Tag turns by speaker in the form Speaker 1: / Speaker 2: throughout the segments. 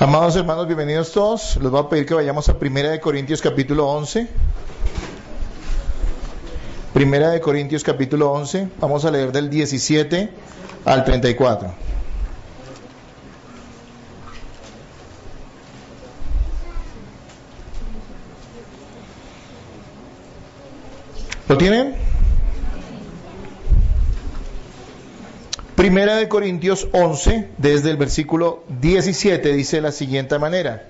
Speaker 1: Amados hermanos, bienvenidos todos. Les voy a pedir que vayamos a Primera de Corintios capítulo 11. Primera de Corintios capítulo 11. Vamos a leer del 17 al 34. ¿Lo tienen? Primera de Corintios 11, desde el versículo 17, dice de la siguiente manera: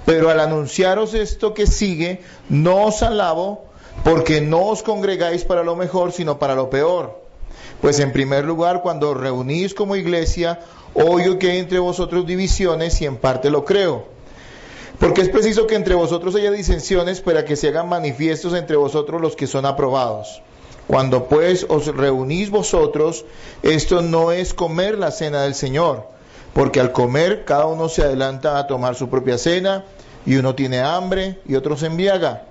Speaker 1: pero al anunciaros esto que sigue, no os alabo, porque no os congregáis para lo mejor, sino para lo peor. Pues en primer lugar, cuando os reunís como iglesia, oigo que hay entre vosotros divisiones, y en parte lo creo. Porque es preciso que entre vosotros haya disensiones, para que se hagan manifiestos entre vosotros los que son aprobados. Cuando pues os reunís vosotros, esto no es comer la cena del Señor, porque al comer cada uno se adelanta a tomar su propia cena, y uno tiene hambre y otro se embriaga.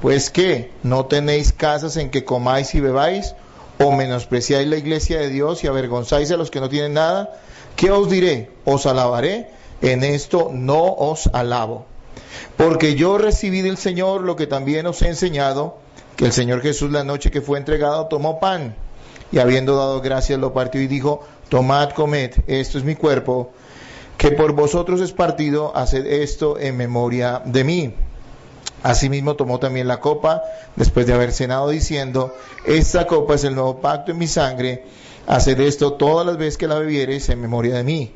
Speaker 1: Pues ¿qué? ¿No tenéis casas en que comáis y bebáis? ¿O menospreciáis la iglesia de Dios y avergonzáis a los que no tienen nada? ¿Qué os diré? ¿Os alabaré? En esto no os alabo. Porque yo recibí del Señor lo que también os he enseñado, que el Señor Jesús, la noche que fue entregado, tomó pan, y habiendo dado gracias lo partió y dijo: tomad, comed, esto es mi cuerpo, que por vosotros es partido, haced esto en memoria de mí. Asimismo tomó también la copa, después de haber cenado, diciendo: esta copa es el nuevo pacto en mi sangre, haced esto todas las veces que la bebiereis en memoria de mí.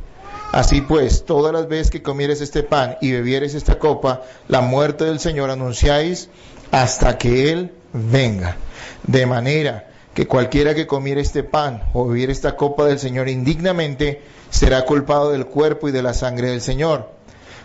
Speaker 1: Así pues, todas las veces que comiereis este pan y bebiereis esta copa, la muerte del Señor anunciáis hasta que Él venga. De manera que cualquiera que comiere este pan o bebiere esta copa del Señor indignamente, será culpado del cuerpo y de la sangre del Señor.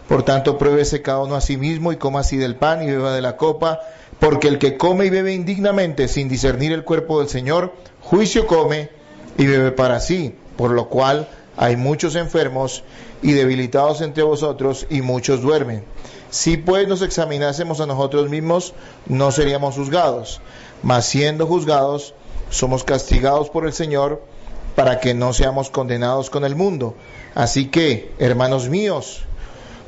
Speaker 1: Por tanto, pruébese cada uno a sí mismo y coma así del pan y beba de la copa, porque el que come y bebe indignamente sin discernir el cuerpo del Señor, juicio come y bebe para sí, por lo cual hay muchos enfermos y debilitados entre vosotros, y muchos duermen. Si pues nos examinásemos a nosotros mismos, no seríamos juzgados, mas siendo juzgados, somos castigados por el Señor, para que no seamos condenados con el mundo. Así que, hermanos míos,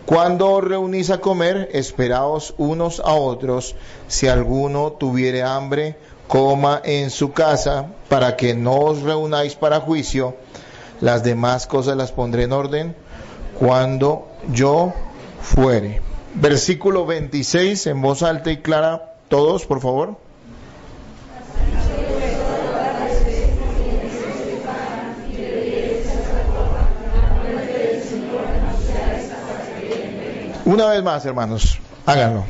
Speaker 1: cuando os reunís a comer, esperaos unos a otros. Si alguno tuviere hambre, coma en su casa, para que no os reunáis para juicio. Las demás cosas las pondré en orden cuando yo fuere. Versículo 26, en voz alta y clara, todos, por favor. Una vez más, hermanos, háganlo.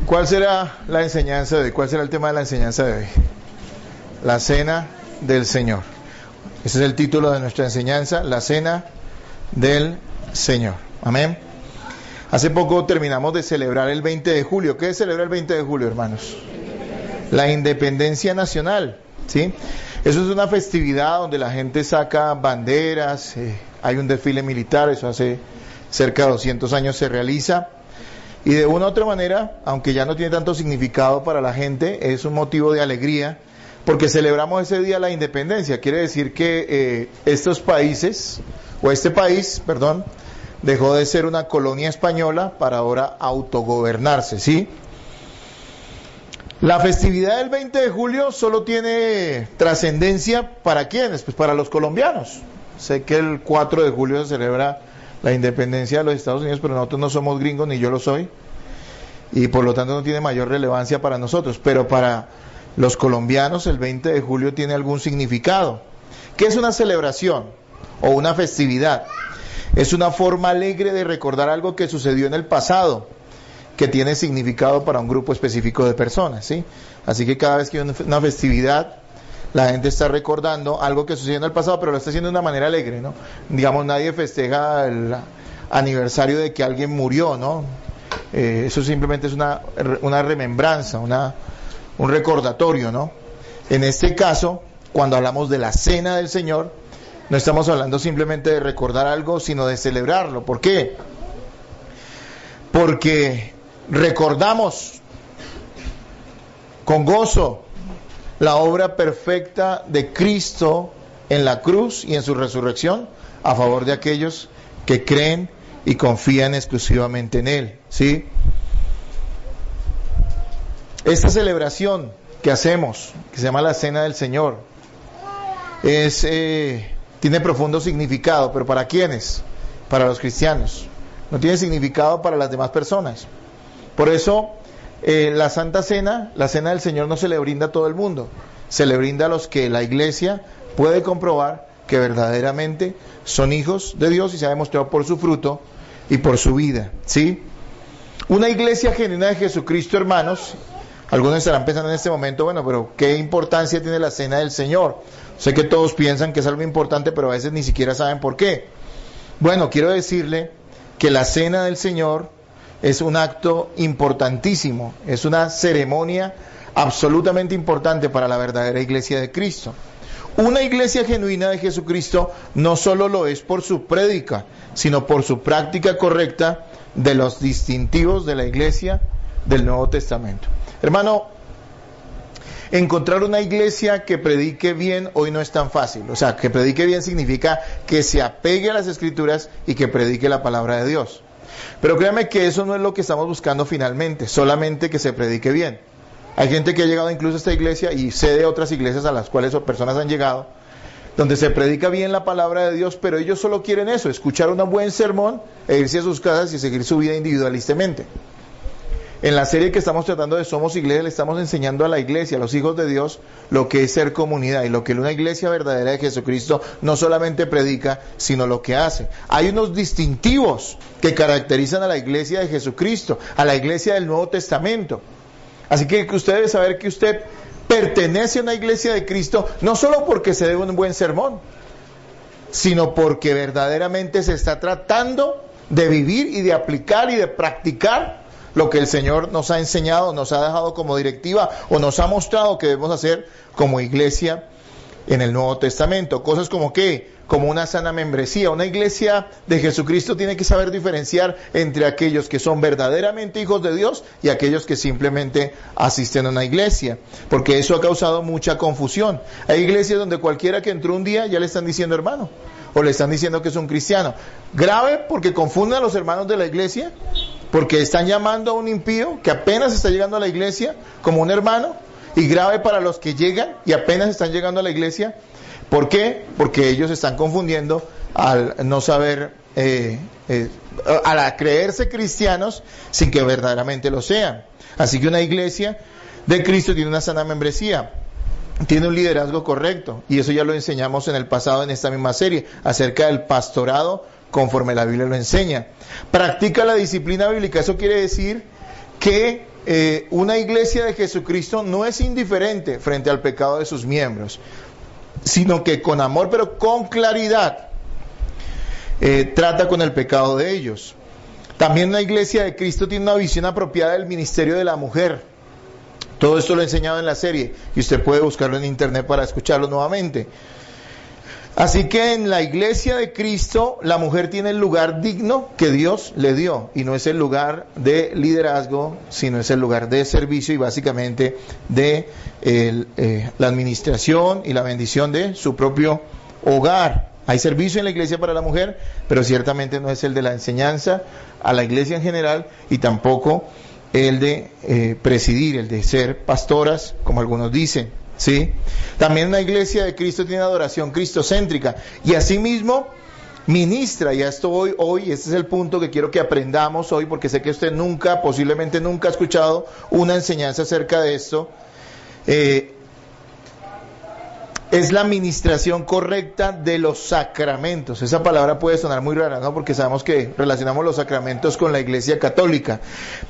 Speaker 1: ¿Cuál será la enseñanza de hoy? ¿Cuál será el tema de la enseñanza de hoy? La cena del Señor. Ese es el título de nuestra enseñanza, la cena del Señor. Amén. Hace poco terminamos de celebrar el 20 de julio. ¿Qué celebra el 20 de julio, hermanos? La independencia nacional, ¿sí? Eso es una festividad donde la gente saca banderas, hay un desfile militar, eso hace cerca de 200 años se realiza. Y de una u otra manera, aunque ya no tiene tanto significado para la gente, es un motivo de alegría, porque celebramos ese día la independencia. Quiere decir que estos países, o este país, perdón, dejó de ser una colonia española para ahora autogobernarse, ¿sí? La festividad del 20 de julio solo tiene trascendencia ¿para quiénes? Pues para los colombianos. Sé que el 4 de julio se celebra la independencia de los Estados Unidos, pero nosotros no somos gringos, ni yo lo soy, y por lo tanto no tiene mayor relevancia para nosotros, pero para los colombianos el 20 de julio tiene algún significado. ¿Qué es una celebración o una festividad? Es una forma alegre de recordar algo que sucedió en el pasado, que tiene significado para un grupo específico de personas, ¿sí? Así que cada vez que hay una festividad, la gente está recordando algo que sucedió en el pasado, pero lo está haciendo de una manera alegre, ¿no? Digamos, nadie festeja el aniversario de que alguien murió, ¿no? Eso simplemente es una remembranza, un recordatorio, ¿no? En este caso, cuando hablamos de la cena del Señor, no estamos hablando simplemente de recordar algo, sino de celebrarlo. ¿Por qué? Porque recordamos con gozo la obra perfecta de Cristo en la cruz y en su resurrección a favor de aquellos que creen y confían exclusivamente en Él, ¿sí? Esta celebración que hacemos, que se llama la Cena del Señor, tiene profundo significado, pero ¿para quiénes? Para los cristianos. No tiene significado para las demás personas. Por eso, la Santa Cena, la Cena del Señor, no se le brinda a todo el mundo. Se le brinda a los que la Iglesia puede comprobar que verdaderamente son hijos de Dios y se ha demostrado por su fruto y por su vida, ¿sí? Una iglesia genuina de Jesucristo, hermanos, algunos estarán pensando en este momento, bueno, pero ¿qué importancia tiene la Cena del Señor? Sé que todos piensan que es algo importante, pero a veces ni siquiera saben por qué. Bueno, quiero decirle que la Cena del Señor es un acto importantísimo, es una ceremonia absolutamente importante para la verdadera iglesia de Cristo. Una iglesia genuina de Jesucristo no solo lo es por su prédica, sino por su práctica correcta de los distintivos de la iglesia del Nuevo Testamento. Hermano, encontrar una iglesia que predique bien hoy no es tan fácil. O sea, que predique bien significa que se apegue a las Escrituras y que predique la palabra de Dios. Pero créame que eso no es lo que estamos buscando finalmente, solamente que se predique bien. Hay gente que ha llegado incluso a esta iglesia y sé de otras iglesias a las cuales personas han llegado, donde se predica bien la palabra de Dios, pero ellos solo quieren eso, escuchar un buen sermón e irse a sus casas y seguir su vida individualistamente. En la serie que estamos tratando de Somos Iglesia, le estamos enseñando a la iglesia, a los hijos de Dios, lo que es ser comunidad y lo que una iglesia verdadera de Jesucristo no solamente predica, sino lo que hace. Hay unos distintivos que caracterizan a la iglesia de Jesucristo, a la iglesia del Nuevo Testamento. Así que usted debe saber que usted pertenece a una iglesia de Cristo, no solo porque se dé un buen sermón, sino porque verdaderamente se está tratando de vivir y de aplicar y de practicar lo que el Señor nos ha enseñado, nos ha dejado como directiva o nos ha mostrado que debemos hacer como iglesia en el Nuevo Testamento. Cosas como ¿qué? Como una sana membresía. Una iglesia de Jesucristo tiene que saber diferenciar entre aquellos que son verdaderamente hijos de Dios y aquellos que simplemente asisten a una iglesia, porque eso ha causado mucha confusión. Hay iglesias donde cualquiera que entró un día ya le están diciendo hermano, o le están diciendo que es un cristiano. Grave, porque confunden a los hermanos de la iglesia, porque están llamando a un impío que apenas está llegando a la iglesia como un hermano, y grave para los que llegan y apenas están llegando a la iglesia. ¿Por qué? Porque ellos están confundiendo al no saber, al creerse cristianos sin que verdaderamente lo sean. Así que una iglesia de Cristo tiene una sana membresía, tiene un liderazgo correcto, y eso ya lo enseñamos en el pasado en esta misma serie, acerca del pastorado conforme la Biblia lo enseña. Practica la disciplina bíblica. Eso quiere decir que una iglesia de Jesucristo no es indiferente frente al pecado de sus miembros, sino que con amor, pero con claridad, trata con el pecado de ellos. También una iglesia de Cristo tiene una visión apropiada del ministerio de la mujer. Todo esto lo he enseñado en la serie, y usted puede buscarlo en internet para escucharlo nuevamente. Así que en la iglesia de Cristo, la mujer tiene el lugar digno que Dios le dio, y no es el lugar de liderazgo, sino es el lugar de servicio y básicamente de la administración y la bendición de su propio hogar. Hay servicio en la iglesia para la mujer, pero ciertamente no es el de la enseñanza a la iglesia en general, y tampoco el de presidir, el de ser pastoras, como algunos dicen, ¿sí? También una iglesia de Cristo tiene adoración cristocéntrica, y asimismo ministra, y a esto hoy, este es el punto que quiero que aprendamos hoy, porque sé que usted posiblemente nunca ha escuchado una enseñanza acerca de esto. Es la administración correcta de los sacramentos. Esa palabra puede sonar muy rara, ¿no? Porque sabemos que relacionamos los sacramentos con la Iglesia Católica.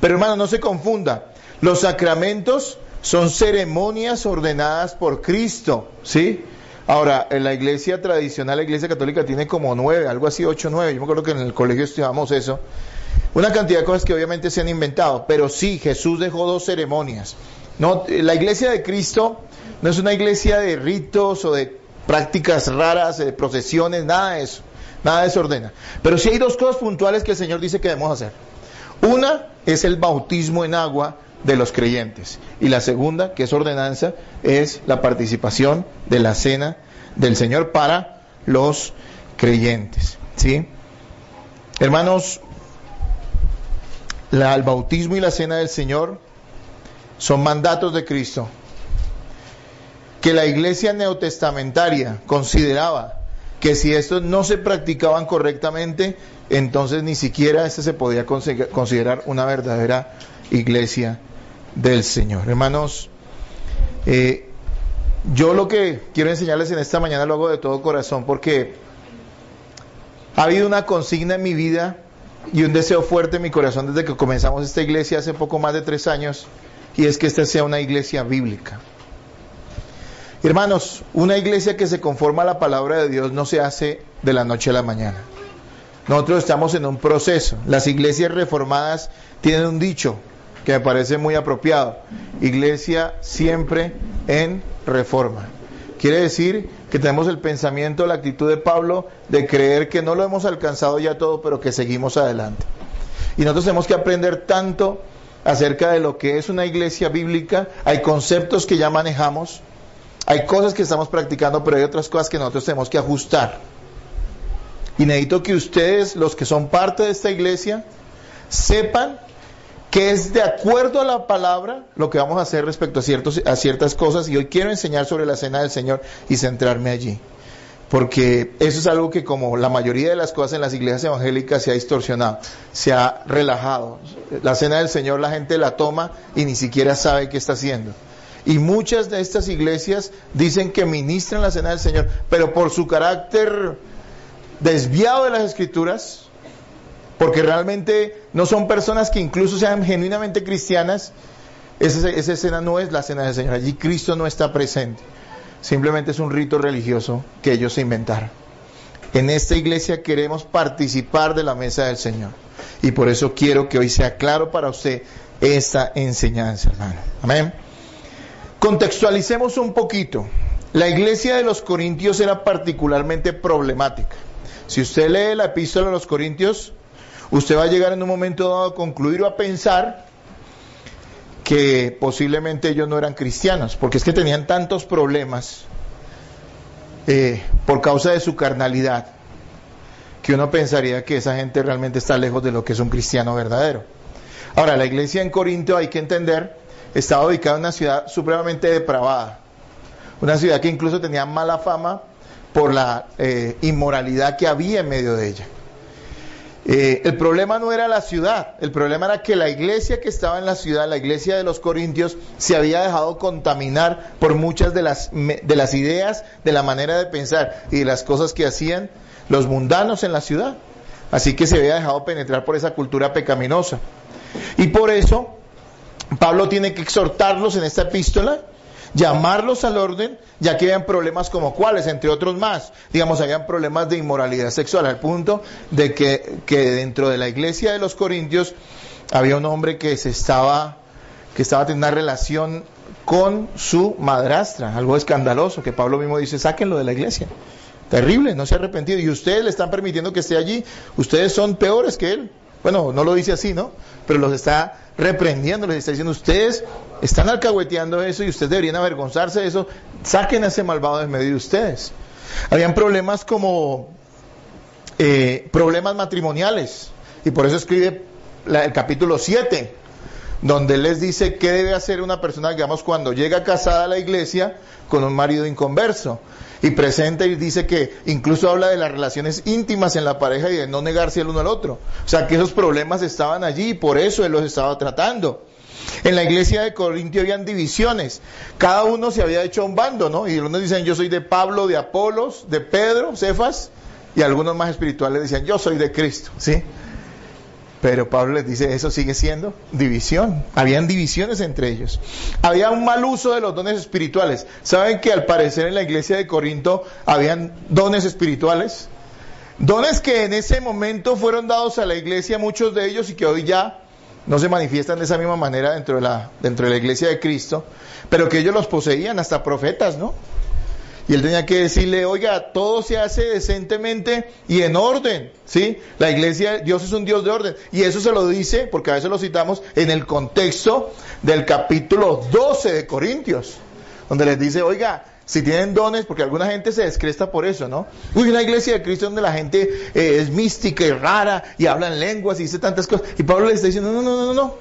Speaker 1: Pero hermano, no se confunda. Los sacramentos son ceremonias ordenadas por Cristo, ¿sí? Ahora, en la iglesia tradicional, la Iglesia Católica tiene como 9, algo así, 8, 9. Yo me acuerdo que en el colegio estudiamos eso. Una cantidad de cosas que obviamente se han inventado. Pero sí, Jesús dejó 2 ceremonias. No, la Iglesia de Cristo no es una iglesia de ritos o de prácticas raras, de procesiones, nada de eso. Nada de eso ordena. Pero sí hay 2 cosas puntuales que el Señor dice que debemos hacer. Una es el bautismo en agua de los creyentes. Y la segunda, que es ordenanza, es la participación de la cena del Señor para los creyentes, ¿sí? Hermanos, el bautismo y la cena del Señor son mandatos de Cristo que la iglesia neotestamentaria consideraba que si estos no se practicaban correctamente, entonces ni siquiera se podía considerar una verdadera iglesia del Señor. Hermanos, yo lo que quiero enseñarles en esta mañana lo hago de todo corazón, porque ha habido una consigna en mi vida y un deseo fuerte en mi corazón desde que comenzamos esta iglesia hace poco más de 3 años, y es que esta sea una iglesia bíblica. Hermanos, una iglesia que se conforma a la palabra de Dios no se hace de la noche a la mañana. Nosotros estamos en un proceso. Las iglesias reformadas tienen un dicho que me parece muy apropiado: iglesia siempre en reforma. Quiere decir que tenemos el pensamiento, la actitud de Pablo de creer que no lo hemos alcanzado ya todo, pero que seguimos adelante. Y nosotros tenemos que aprender tanto acerca de lo que es una iglesia bíblica. Hay conceptos que ya manejamos, hay cosas que estamos practicando, pero hay otras cosas que nosotros tenemos que ajustar. Y necesito que ustedes, los que son parte de esta iglesia, sepan que es de acuerdo a la palabra lo que vamos a hacer respecto a ciertas cosas. Y hoy quiero enseñar sobre la cena del Señor y centrarme allí, porque eso es algo que, como la mayoría de las cosas en las iglesias evangélicas, se ha distorsionado, se ha relajado. La cena del Señor la gente la toma y ni siquiera sabe qué está haciendo. Y muchas de estas iglesias dicen que ministran la cena del Señor, pero por su carácter desviado de las Escrituras, porque realmente no son personas que incluso sean genuinamente cristianas, esa cena no es la cena del Señor. Allí Cristo no está presente. Simplemente es un rito religioso que ellos se inventaron. En esta iglesia queremos participar de la mesa del Señor, y por eso quiero que hoy sea claro para usted esta enseñanza, hermano. Amén. Contextualicemos un poquito. La iglesia de los Corintios era particularmente problemática. Si usted lee la epístola a los Corintios, usted va a llegar en un momento dado a concluir o a pensar que posiblemente ellos no eran cristianos, porque es que tenían tantos problemas por causa de su carnalidad, que uno pensaría que esa gente realmente está lejos de lo que es un cristiano verdadero. Ahora, la iglesia en Corinto, hay que entender, estaba ubicada en una ciudad supremamente depravada, una ciudad que incluso tenía mala fama por la inmoralidad que había en medio de ella. El problema no era la ciudad, el problema era que la iglesia que estaba en la ciudad, la iglesia de los Corintios, se había dejado contaminar por muchas de las ideas, de la manera de pensar y de las cosas que hacían los mundanos en la ciudad. Así que se había dejado penetrar por esa cultura pecaminosa. Y por eso Pablo tiene que exhortarlos en esta epístola, llamarlos al orden, ya que habían problemas como cuáles, entre otros más. Digamos, habían problemas de inmoralidad sexual, al punto de que dentro de la iglesia de los Corintios había un hombre que estaba teniendo una relación con su madrastra, algo escandaloso, que Pablo mismo dice: sáquenlo de la iglesia. Terrible, no se ha arrepentido, y ustedes le están permitiendo que esté allí. Ustedes son peores que él. Bueno, no lo dice así, ¿no? Pero los está reprendiendo, les está diciendo: ustedes están alcahueteando eso y ustedes deberían avergonzarse de eso. Saquen a ese malvado de medio de ustedes. Habían problemas como problemas matrimoniales, y por eso escribe el capítulo 7, donde él les dice qué debe hacer una persona, digamos, cuando llega casada a la iglesia con un marido inconverso. Y presenta y dice que incluso habla de las relaciones íntimas en la pareja y de no negarse el uno al otro. O sea, que esos problemas estaban allí y por eso él los estaba tratando. En la iglesia de Corintio habían divisiones. Cada uno se había hecho un bando, ¿no? Y algunos dicen: yo soy de Pablo, de Apolos, de Pedro, Cefas. Y algunos más espirituales decían: yo soy de Cristo, ¿sí? Pero Pablo les dice: eso sigue siendo división. Habían divisiones entre ellos. Había un mal uso de los dones espirituales. ¿Saben que al parecer en la iglesia de Corinto habían dones espirituales? Dones que en ese momento fueron dados a la iglesia, muchos de ellos, y que hoy ya no se manifiestan de esa misma manera dentro de la iglesia de Cristo, pero que ellos los poseían, hasta profetas, ¿no? Y él tenía que decirle, oiga, todo se hace decentemente y en orden, ¿sí? La iglesia, Dios es un Dios de orden. Y eso se lo dice, porque a veces lo citamos, en el contexto del capítulo 12 de Corintios, donde les dice, oiga, si tienen dones, porque alguna gente se descresta por eso, ¿no? Uy, una iglesia de Cristo donde la gente es mística y rara, y habla en lenguas y dice tantas cosas. Y Pablo les está diciendo, no.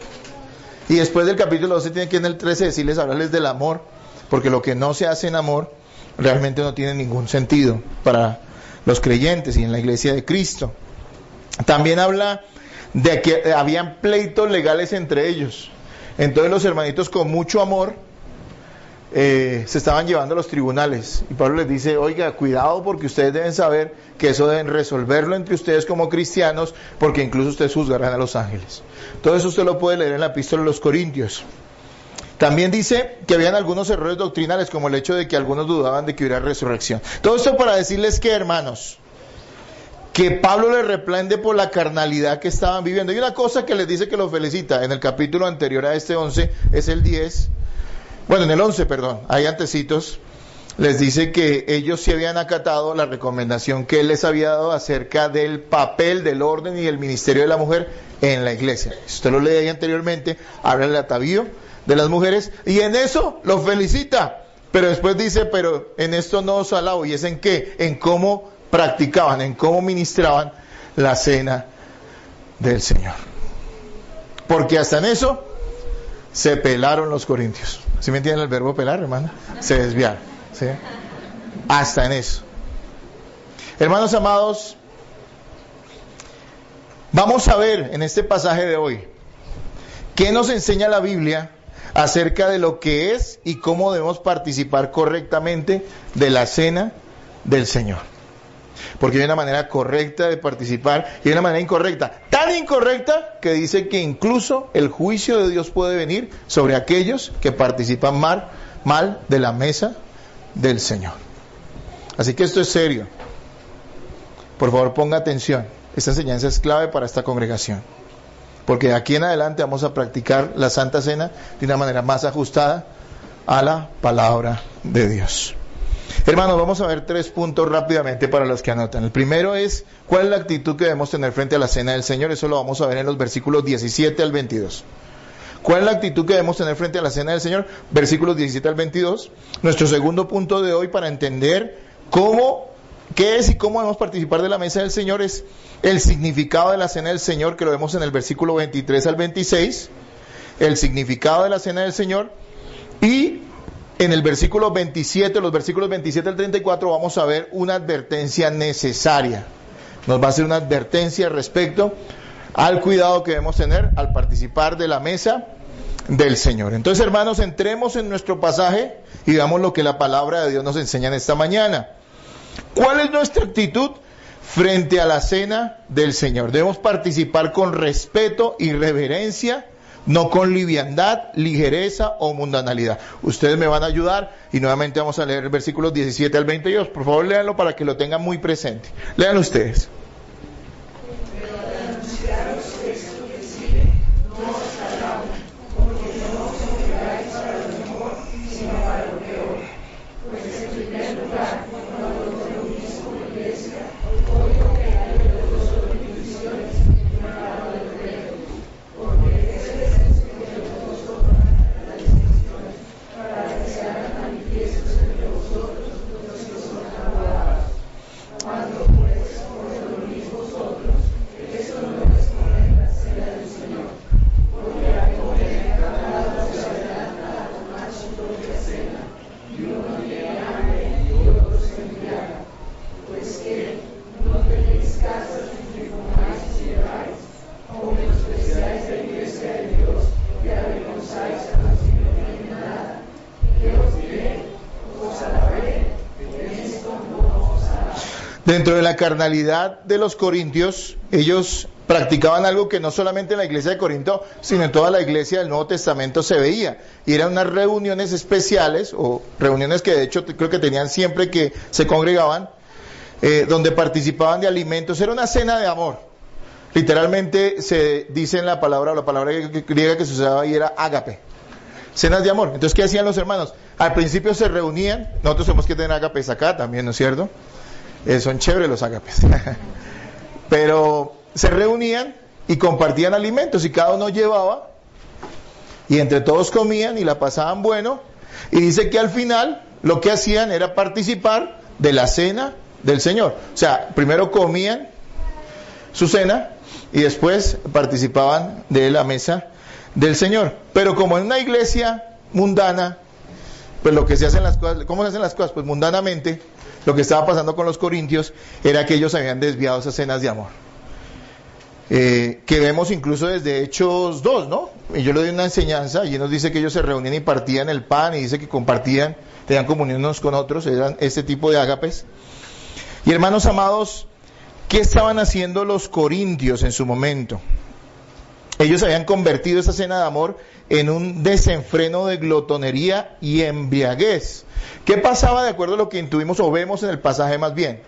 Speaker 1: Y después del capítulo 12 tiene que en el 13 decirles, hablarles del amor, porque lo que no se hace en amor realmente no tiene ningún sentido para los creyentes y en la iglesia de Cristo. También habla de que habían pleitos legales entre ellos. Entonces los hermanitos con mucho amor se estaban llevando a los tribunales. Y Pablo les dice, oiga, cuidado porque ustedes deben saber que eso deben resolverlo entre ustedes como cristianos, porque incluso ustedes juzgarán a los ángeles. Todo eso usted lo puede leer en la epístola de los Corintios. También dice que habían algunos errores doctrinales, como el hecho de que algunos dudaban de que hubiera resurrección. Todo esto para decirles que, hermanos, que Pablo les reprende por la carnalidad que estaban viviendo. Y una cosa que les dice que los felicita, en el capítulo anterior a este 11, es el 10, bueno, en el 11, perdón, hay antecitos, les dice que ellos sí habían acatado la recomendación que él les había dado acerca del papel, del orden y el ministerio de la mujer en la iglesia. Si usted lo lee ahí anteriormente, habla del atavío de las mujeres, y en eso los felicita, pero después dice, pero en esto no os alabo, y es en qué, en cómo practicaban, en cómo ministraban la cena del Señor, porque hasta en eso se pelaron los corintios. ¿Sí me entienden el verbo pelar, hermano? Se desviaron, ¿sí? Hasta en eso. Hermanos amados, vamos a ver en este pasaje de hoy qué nos enseña la Biblia acerca de lo que es y cómo debemos participar correctamente de la cena del Señor. Porque hay una manera correcta de participar y hay una manera incorrecta. Tan incorrecta que dice que incluso el juicio de Dios puede venir sobre aquellos que participan mal de la mesa del Señor. Así que esto es serio. Por favor, ponga atención. Esta enseñanza es clave para esta congregación. Porque de aquí en adelante vamos a practicar la Santa Cena de una manera más ajustada a la palabra de Dios. Hermanos, vamos a ver 3 puntos rápidamente para los que anotan. El primero es, ¿cuál es la actitud que debemos tener frente a la Cena del Señor? Eso lo vamos a ver en los versículos 17 al 22. ¿Cuál es la actitud que debemos tener frente a la Cena del Señor? Versículos 17 al 22. Nuestro segundo punto de hoy para entender qué es y cómo debemos participar de la mesa del Señor es el significado de la Cena del Señor, que lo vemos en el versículo 23 al 26. El significado de la Cena del Señor. Y en el versículo 27, los versículos 27 al 34, vamos a ver una advertencia necesaria. Nos va a hacer una advertencia respecto al cuidado que debemos tener al participar de la mesa del Señor. Entonces, hermanos, entremos en nuestro pasaje y veamos lo que la palabra de Dios nos enseña en esta mañana. ¿Cuál es nuestra actitud frente a la cena del Señor? Debemos participar con respeto y reverencia, no con liviandad, ligereza o mundanalidad. Ustedes me van a ayudar y nuevamente vamos a leer el versículo 17 al 22. Por favor, léanlo para que lo tengan muy presente. Lean ustedes. Dentro de la carnalidad de los corintios, ellos practicaban algo que no solamente en la iglesia de Corinto, sino en toda la iglesia del Nuevo Testamento se veía. Y eran unas reuniones especiales, o reuniones que de hecho creo que tenían siempre que se congregaban, donde participaban de alimentos. Era una cena de amor. Literalmente se dice en la palabra griega que se usaba ahí era ágape. cenas de amor. Entonces, ¿qué hacían los hermanos? Al principio se reunían, nosotros tenemos que tener ágapes acá también, ¿no es cierto? Son chéveres los ágapes. Pero se reunían y compartían alimentos y cada uno llevaba y entre todos comían y la pasaban bueno, y dice que al final lo que hacían era participar de la cena del Señor. O sea, primero comían su cena y después participaban de la mesa del Señor. Pero como en una iglesia mundana, pues lo que se hacen las cosas, ¿cómo se hacen las cosas? Pues mundanamente, lo que estaba pasando con los corintios era que ellos habían desviado esas cenas de amor. Que vemos incluso desde Hechos 2, ¿no? Y yo le doy una enseñanza, allí nos dice que ellos se reunían y partían el pan, y dice que compartían, tenían comunión unos con otros, eran este tipo de ágapes. Y hermanos amados, ¿qué estaban haciendo los corintios en su momento? Ellos habían convertido esa cena de amor en un desenfreno de glotonería y embriaguez. ¿Qué pasaba de acuerdo a lo que intuimos o vemos en el pasaje más bien?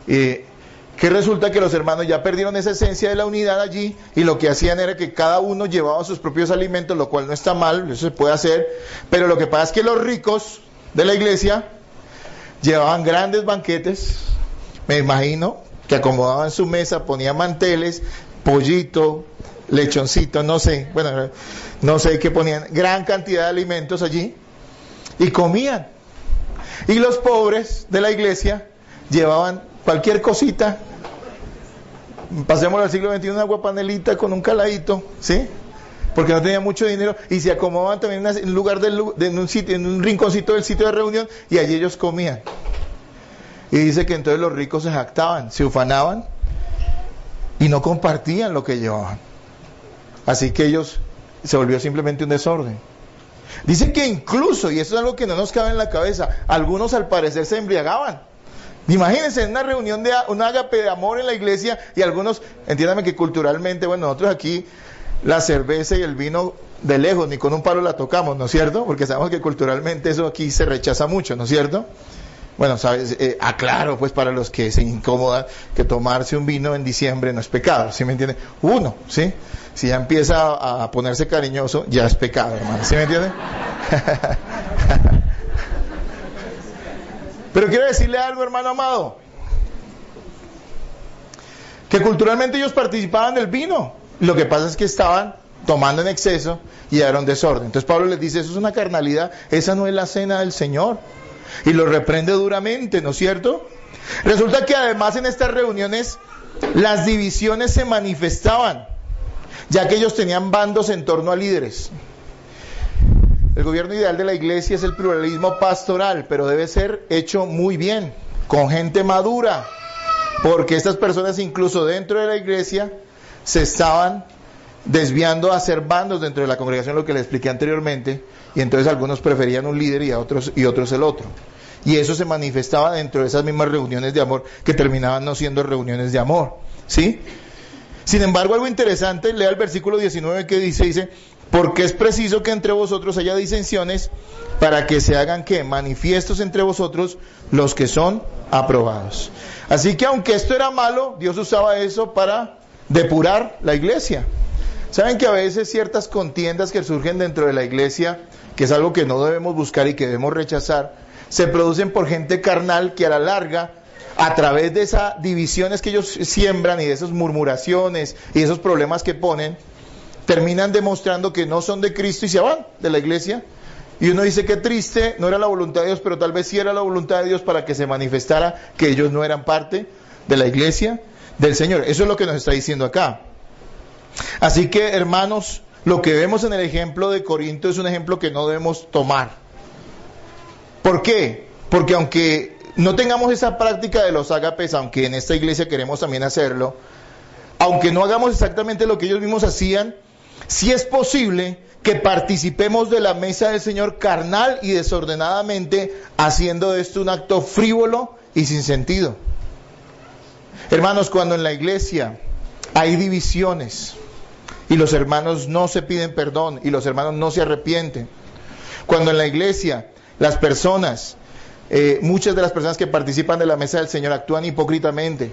Speaker 1: Que resulta que los hermanos ya perdieron esa esencia de la unidad allí, y lo que hacían era que cada uno llevaba sus propios alimentos, lo cual no está mal, eso se puede hacer, pero lo que pasa es que los ricos de la iglesia llevaban grandes banquetes, me imagino, que acomodaban su mesa, ponían manteles, pollito, lechoncito, no sé, bueno, no sé qué ponían, gran cantidad de alimentos allí, y comían. Y los pobres de la iglesia llevaban cualquier cosita, pasemos al siglo XXI, una guapanelita con un caladito, ¿sí? Porque no tenían mucho dinero, y se acomodaban también en un lugar, en un sitio, en un rinconcito del sitio de reunión, y allí ellos comían. Y dice que entonces los ricos se jactaban, se ufanaban, y no compartían lo que llevaban. Así que ellos, se volvió simplemente un desorden. Dice que incluso, y eso es algo que no nos cabe en la cabeza, algunos al parecer se embriagaban. Imagínense en una reunión de un ágape de amor en la iglesia, y algunos, entiéndame que culturalmente, bueno, nosotros aquí la cerveza y el vino de lejos, ni con un palo la tocamos, ¿no es cierto? Porque sabemos que culturalmente eso aquí se rechaza mucho, ¿no es cierto? Bueno, sabes, aclaro pues para los que se incomodan que tomarse un vino en diciembre no es pecado, ¿sí me entienden? Uno, ¿sí? Si ya empieza a ponerse cariñoso, ya es pecado, hermano, ¿sí me entienden? Pero quiero decirle algo, hermano amado, que culturalmente ellos participaban del vino, lo que pasa es que estaban tomando en exceso y era un desorden. Entonces Pablo les dice, eso es una carnalidad, esa no es la cena del Señor, y lo reprende duramente, ¿no es cierto? Resulta que además en estas reuniones las divisiones se manifestaban, ya que ellos tenían bandos en torno a líderes. El gobierno ideal de la iglesia es el pluralismo pastoral, pero debe ser hecho muy bien, con gente madura, porque estas personas incluso dentro de la iglesia se estaban desviando a hacer bandos dentro de la congregación, lo que les expliqué anteriormente, y entonces algunos preferían un líder y otros el otro. Y eso se manifestaba dentro de esas mismas reuniones de amor, que terminaban no siendo reuniones de amor, ¿sí? Sin embargo, algo interesante, lea el versículo 19 que dice, porque es preciso que entre vosotros haya disensiones, para que se hagan, ¿qué? Manifiestos entre vosotros los que son aprobados. Así que aunque esto era malo, Dios usaba eso para depurar la iglesia. Saben que a veces ciertas contiendas que surgen dentro de la iglesia, que es algo que no debemos buscar y que debemos rechazar, se producen por gente carnal que a la larga, a través de esas divisiones que ellos siembran y de esas murmuraciones y esos problemas que ponen, terminan demostrando que no son de Cristo y se van de la iglesia. Y uno dice que triste, no era la voluntad de Dios, pero tal vez sí era la voluntad de Dios para que se manifestara que ellos no eran parte de la iglesia del Señor. Eso es lo que nos está diciendo acá. Así que, hermanos, lo que vemos en el ejemplo de Corinto es un ejemplo que no debemos tomar. ¿Por qué? Porque aunque no tengamos esa práctica de los ágapes, aunque en esta iglesia queremos también hacerlo, aunque no hagamos exactamente lo que ellos mismos hacían, sí es posible que participemos de la mesa del Señor carnal y desordenadamente, haciendo de esto un acto frívolo y sin sentido. Hermanos, cuando en la iglesia hay divisiones y los hermanos no se piden perdón y los hermanos no se arrepienten, cuando en la iglesia las personas, muchas de las personas que participan de la mesa del Señor actúan hipócritamente,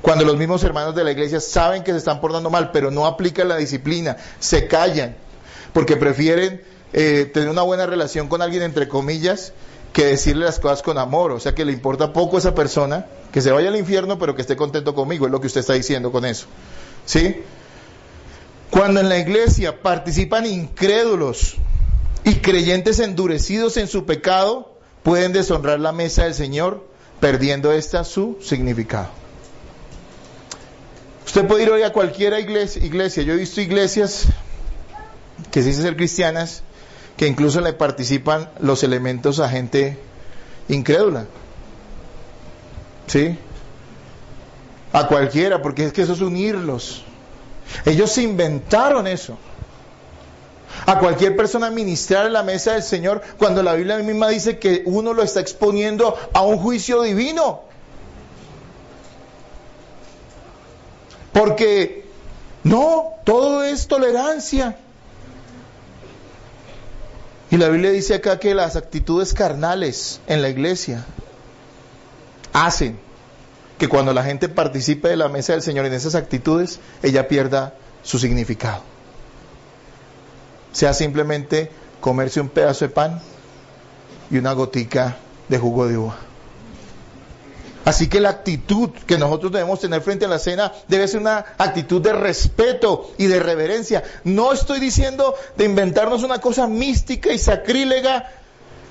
Speaker 1: cuando los mismos hermanos de la iglesia saben que se están portando mal, pero no aplican la disciplina, se callan, porque prefieren tener una buena relación con alguien, entre comillas, que decirle las cosas con amor. O sea, que le importa poco a esa persona, que se vaya al infierno, pero que esté contento conmigo, es lo que usted está diciendo con eso. ¿Sí? Cuando en la iglesia participan incrédulos y creyentes endurecidos en su pecado, pueden deshonrar la mesa del Señor, perdiendo esta su significado. Usted puede ir hoy a cualquier iglesia. Yo he visto iglesias que se dicen ser cristianas, que incluso le participan los elementos a gente incrédula. ¿Sí? A cualquiera, porque es que eso es unirlos. Ellos se inventaron eso. A cualquier persona ministrar en la mesa del Señor, cuando la Biblia misma dice que uno lo está exponiendo a un juicio divino. Porque no, todo es tolerancia. Y la Biblia dice acá que las actitudes carnales en la iglesia hacen que cuando la gente participe de la mesa del Señor en esas actitudes, ella pierda su significado. Sea simplemente comerse un pedazo de pan y una gotica de jugo de uva. Así que la actitud que nosotros debemos tener frente a la cena debe ser una actitud de respeto y de reverencia. No estoy diciendo de inventarnos una cosa mística y sacrílega,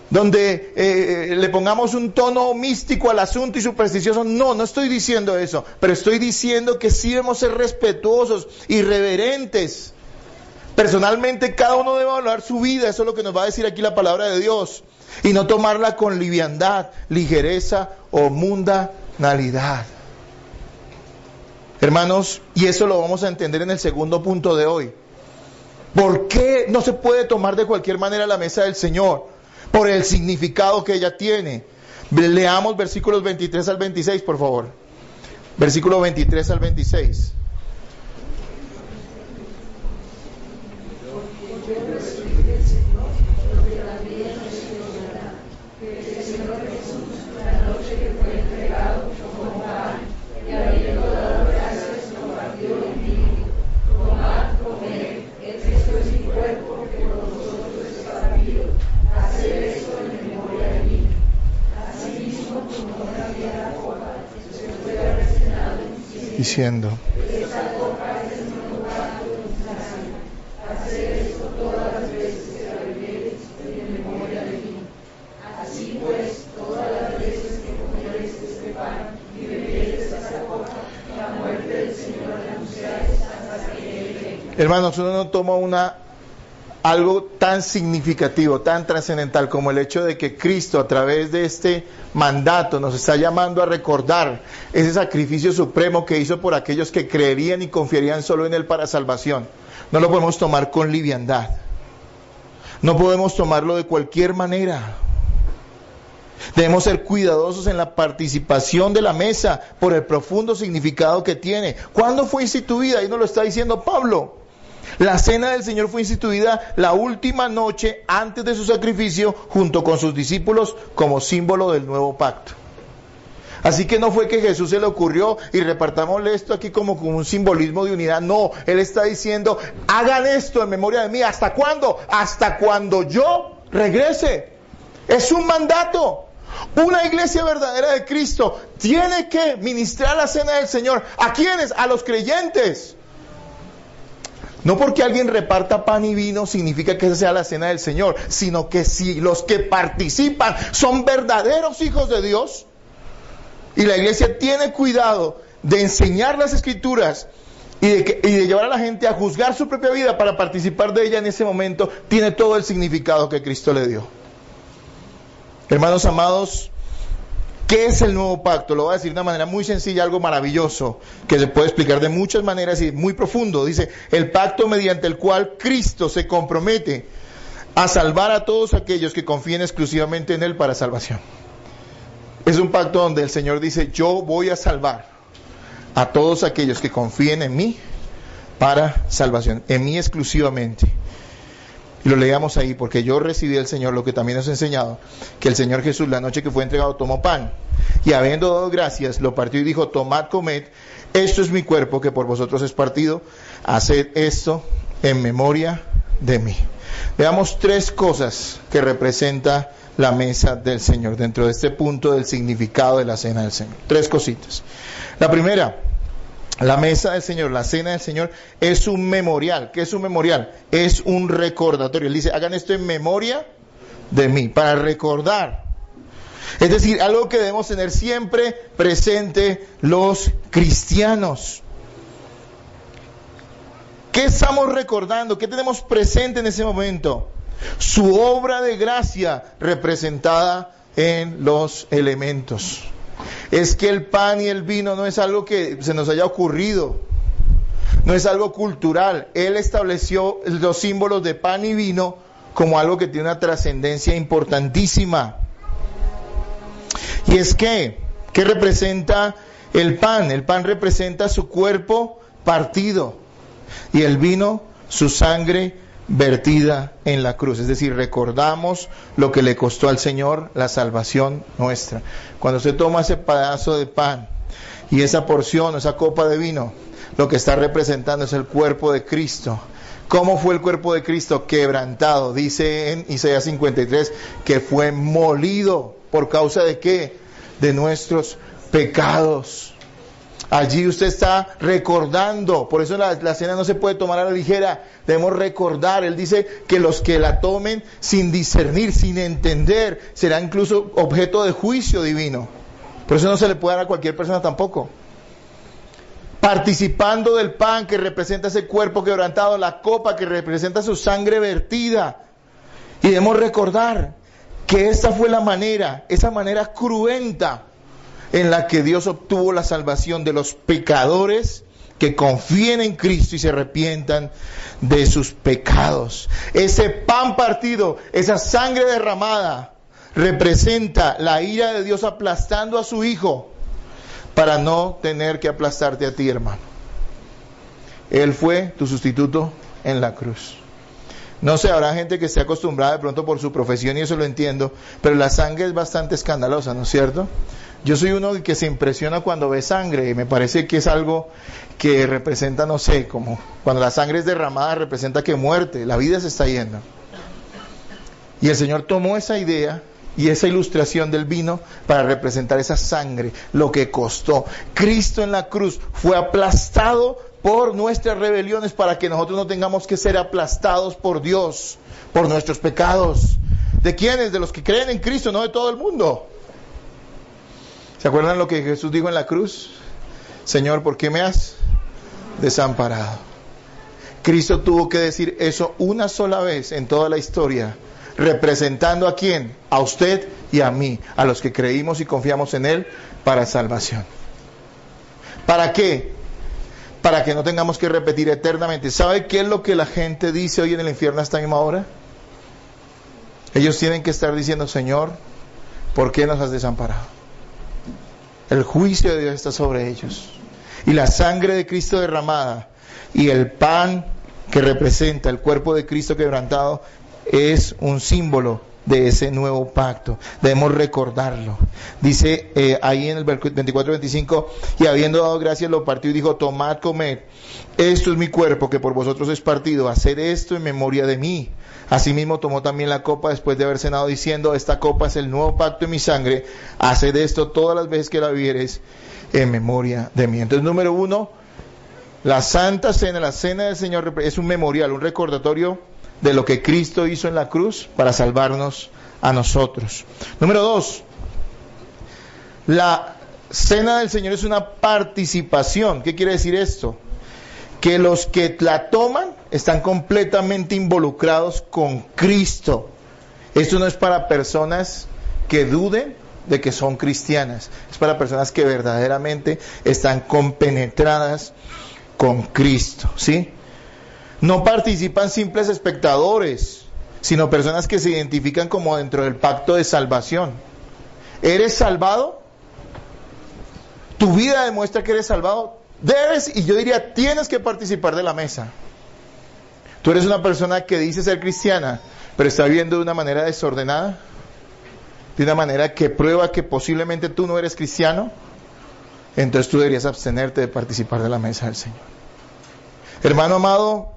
Speaker 1: donde le pongamos un tono místico al asunto y supersticioso. No estoy diciendo eso, pero estoy diciendo que sí debemos ser respetuosos y reverentes. Personalmente cada uno debe valorar su vida, eso es lo que nos va a decir aquí la palabra de Dios, y no tomarla con liviandad, ligereza o mundanalidad. Hermanos, y eso lo vamos a entender en el segundo punto de hoy. ¿Por qué no se puede tomar de cualquier manera la mesa del Señor? Por el significado que ella tiene. Leamos versículos 23 al 26, por favor. Versículo 23 al 26. Diciendo: hermanos, uno no toma algo tan significativo, tan trascendental como el hecho de que Cristo, a través de este mandato, nos está llamando a recordar ese sacrificio supremo que hizo por aquellos que creerían y confiarían solo en Él para salvación. No lo podemos tomar con liviandad. No podemos tomarlo de cualquier manera. Debemos ser cuidadosos en la participación de la mesa por el profundo significado que tiene. ¿Cuándo fue instituida? Ahí nos lo está diciendo Pablo. La cena del Señor fue instituida la última noche antes de su sacrificio junto con sus discípulos como símbolo del nuevo pacto. Así que no fue que Jesús se le ocurrió y repartámosle esto aquí como un simbolismo de unidad. No, Él está diciendo, hagan esto en memoria de mí. ¿Hasta cuándo? Hasta cuando yo regrese. Es un mandato. Una iglesia verdadera de Cristo tiene que ministrar la cena del Señor. ¿A quiénes? A los creyentes. No porque alguien reparta pan y vino significa que esa sea la cena del Señor, sino que si los que participan son verdaderos hijos de Dios, y la iglesia tiene cuidado de enseñar las Escrituras y de llevar a la gente a juzgar su propia vida para participar de ella en ese momento, tiene todo el significado que Cristo le dio. Hermanos amados, ¿qué es el nuevo pacto? Lo voy a decir de una manera muy sencilla, algo maravilloso, que se puede explicar de muchas maneras y muy profundo. Dice, el pacto mediante el cual Cristo se compromete a salvar a todos aquellos que confíen exclusivamente en Él para salvación. Es un pacto donde el Señor dice, yo voy a salvar a todos aquellos que confíen en mí para salvación, en mí exclusivamente. Y lo leamos ahí, porque yo recibí del Señor lo que también nos ha enseñado, que el Señor Jesús, la noche que fue entregado, tomó pan, y habiendo dado gracias, lo partió y dijo, tomad, comed, esto es mi cuerpo que por vosotros es partido, haced esto en memoria de mí. Veamos tres cosas que representa la mesa del Señor dentro de este punto del significado de la cena del Señor. Tres cositas. La primera, la mesa del Señor, la cena del Señor es un memorial. ¿Qué es un memorial? Es un recordatorio. Él dice, hagan esto en memoria de mí, para recordar. Es decir, algo que debemos tener siempre presente los cristianos. ¿Qué estamos recordando? ¿Qué tenemos presente en ese momento? Su obra de gracia representada en los elementos. Es que el pan y el vino no es algo que se nos haya ocurrido, no es algo cultural. Él estableció los símbolos de pan y vino como algo que tiene una trascendencia importantísima. Y es que, ¿qué representa el pan? El pan representa su cuerpo partido y el vino su sangre vertida en la cruz. Es decir, recordamos lo que le costó al Señor la salvación nuestra. Cuando usted toma ese pedazo de pan y esa porción, esa copa de vino, lo que está representando es el cuerpo de Cristo. ¿Cómo fue el cuerpo de Cristo? Quebrantado. Dice en Isaías 53 que fue molido. ¿Por causa de qué? De nuestros pecados. Allí usted está recordando. Por eso la cena no se puede tomar a la ligera. Debemos recordar. Él dice que los que la tomen sin discernir, sin entender, será incluso objeto de juicio divino. Por eso no se le puede dar a cualquier persona tampoco. Participando del pan que representa ese cuerpo quebrantado, la copa que representa su sangre vertida. Y debemos recordar que esa fue la manera, esa manera cruenta en la que Dios obtuvo la salvación de los pecadores que confíen en Cristo y se arrepientan de sus pecados. Ese pan partido, esa sangre derramada, representa la ira de Dios aplastando a su Hijo para no tener que aplastarte a ti, hermano. Él fue tu sustituto en la cruz. No sé, habrá gente que esté acostumbrada de pronto por su profesión y eso lo entiendo, pero la sangre es bastante escandalosa, ¿no es cierto? Yo soy uno que se impresiona cuando ve sangre y me parece que es algo que representa, no sé, como cuando la sangre es derramada representa que muerte, la vida se está yendo. Y el Señor tomó esa idea y esa ilustración del vino para representar esa sangre, lo que costó. Cristo en la cruz fue aplastado por nuestras rebeliones para que nosotros no tengamos que ser aplastados por Dios, por nuestros pecados. ¿De quiénes? De los que creen en Cristo, no de todo el mundo. ¿Se acuerdan lo que Jesús dijo en la cruz? Señor, ¿por qué me has desamparado? Cristo tuvo que decir eso una sola vez en toda la historia, representando ¿a quién? A usted y a mí, a los que creímos y confiamos en Él para salvación. ¿Para qué? Para que no tengamos que repetir eternamente. ¿Sabe qué es lo que la gente dice hoy en el infierno a esta misma hora? Ellos tienen que estar diciendo, Señor, ¿por qué nos has desamparado? El juicio de Dios está sobre ellos. Y la sangre de Cristo derramada y el pan que representa el cuerpo de Cristo quebrantado es un símbolo de ese nuevo pacto. Debemos recordarlo. Dice ahí en el 24-25, y habiendo dado gracias lo partió y dijo, tomad, comed, esto es mi cuerpo que por vosotros es partido, haced esto en memoria de mí. Asimismo tomó también la copa después de haber cenado diciendo, esta copa es el nuevo pacto en mi sangre, haced esto todas las veces que la viereis en memoria de mí. Entonces, número uno, la Santa Cena, la Cena del Señor es un memorial, un recordatorio de lo que Cristo hizo en la cruz para salvarnos a nosotros. Número dos, la Cena del Señor es una participación. ¿Qué quiere decir esto? Que los que la toman están completamente involucrados con Cristo. Esto no es para personas que duden de que son cristianas, es para personas que verdaderamente están compenetradas con Cristo, ¿sí? No participan simples espectadores, sino personas que se identifican como dentro del pacto de salvación. ¿Eres salvado? ¿Tu vida demuestra que eres salvado? Debes, y yo diría, tienes que participar de la mesa. Tú eres una persona que dice ser cristiana, pero está viviendo de una manera desordenada, de una manera que prueba que posiblemente tú no eres cristiano, entonces tú deberías abstenerte de participar de la mesa del Señor. Hermano amado,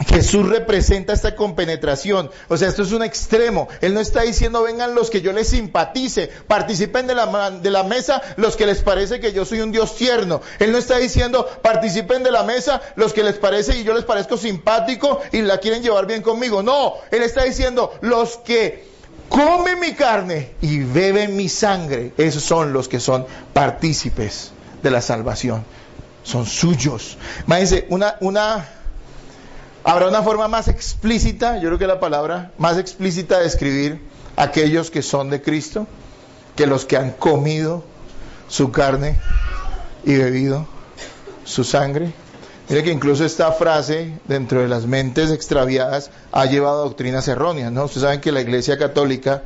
Speaker 1: Jesús representa esta compenetración, o sea, esto es un extremo. Él no está diciendo vengan los que yo les simpatice, participen de la mesa los que les parece que yo soy un Dios tierno. Él no está diciendo participen de la mesa los que les parece y yo les parezco simpático y la quieren llevar bien conmigo. No, Él está diciendo los que comen mi carne y beben mi sangre, esos son los que son partícipes de la salvación, son suyos. Imagínense, habrá una forma más explícita, yo creo que la palabra más explícita de describir a aquellos que son de Cristo, que los que han comido su carne y bebido su sangre. Mire que incluso esta frase, dentro de las mentes extraviadas, ha llevado a doctrinas erróneas, ¿no? Ustedes saben que la Iglesia Católica,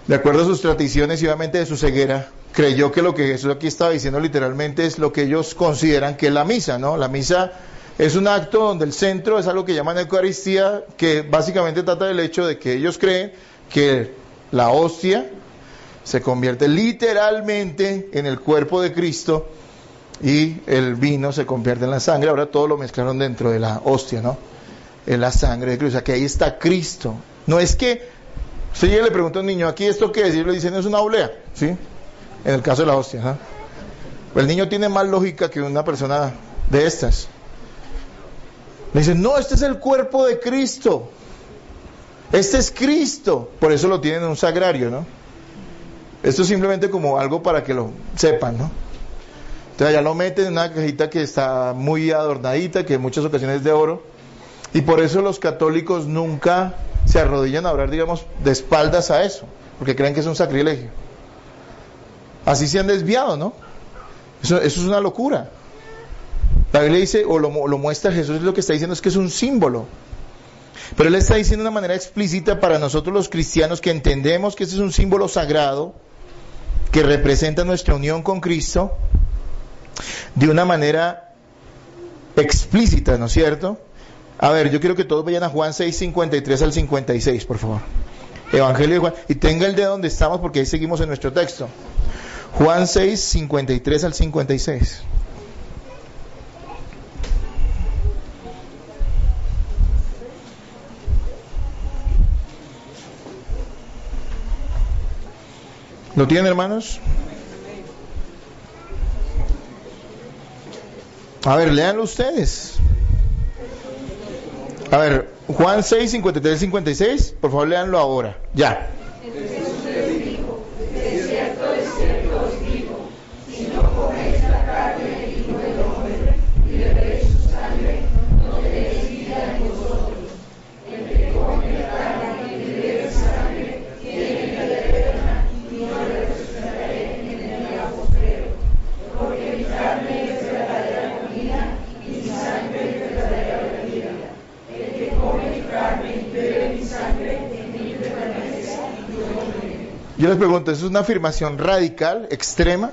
Speaker 1: de acuerdo a sus tradiciones y obviamente de su ceguera, creyó que lo que Jesús aquí estaba diciendo literalmente es lo que ellos consideran que es la misa, ¿no? La misa es un acto donde el centro es algo que llaman Eucaristía, que básicamente trata del hecho de que ellos creen que la hostia se convierte literalmente en el cuerpo de Cristo y el vino se convierte en la sangre. Ahora todo lo mezclaron dentro de la hostia, ¿no? En la sangre de Cristo, o sea que ahí está Cristo. No es que, si yo le pregunto a un niño, ¿aquí esto qué es? Y le dicen, es una oblea, ¿sí? En el caso de la hostia, ¿no? El niño tiene más lógica que una persona de estas. Le dicen, no, este es el cuerpo de Cristo. Este es Cristo. Por eso lo tienen en un sagrario, ¿no? Esto es simplemente como algo para que lo sepan, ¿no? Entonces ya lo meten en una cajita que está muy adornadita, que en muchas ocasiones es de oro. Y por eso los católicos nunca se arrodillan a orar, digamos, de espaldas a eso. Porque creen que es un sacrilegio. Así se han desviado, ¿no? Eso es una locura. La Biblia dice, o lo muestra Jesús, lo que está diciendo es que es un símbolo. Pero Él está diciendo de una manera explícita para nosotros los cristianos que entendemos que ese es un símbolo sagrado que representa nuestra unión con Cristo de una manera explícita, ¿no es cierto? A ver, yo quiero que todos vayan a Juan 6, 53 al 56, por favor. Evangelio de Juan. Y tenga el dedo donde estamos porque ahí seguimos en nuestro texto. Juan 6, 53 al 56. ¿Lo tienen, hermanos? A ver, léanlo ustedes. A ver, Juan 6, 53 al 56, por favor, léanlo ahora. Ya. Yo les pregunto, ¿eso es una afirmación radical, extrema?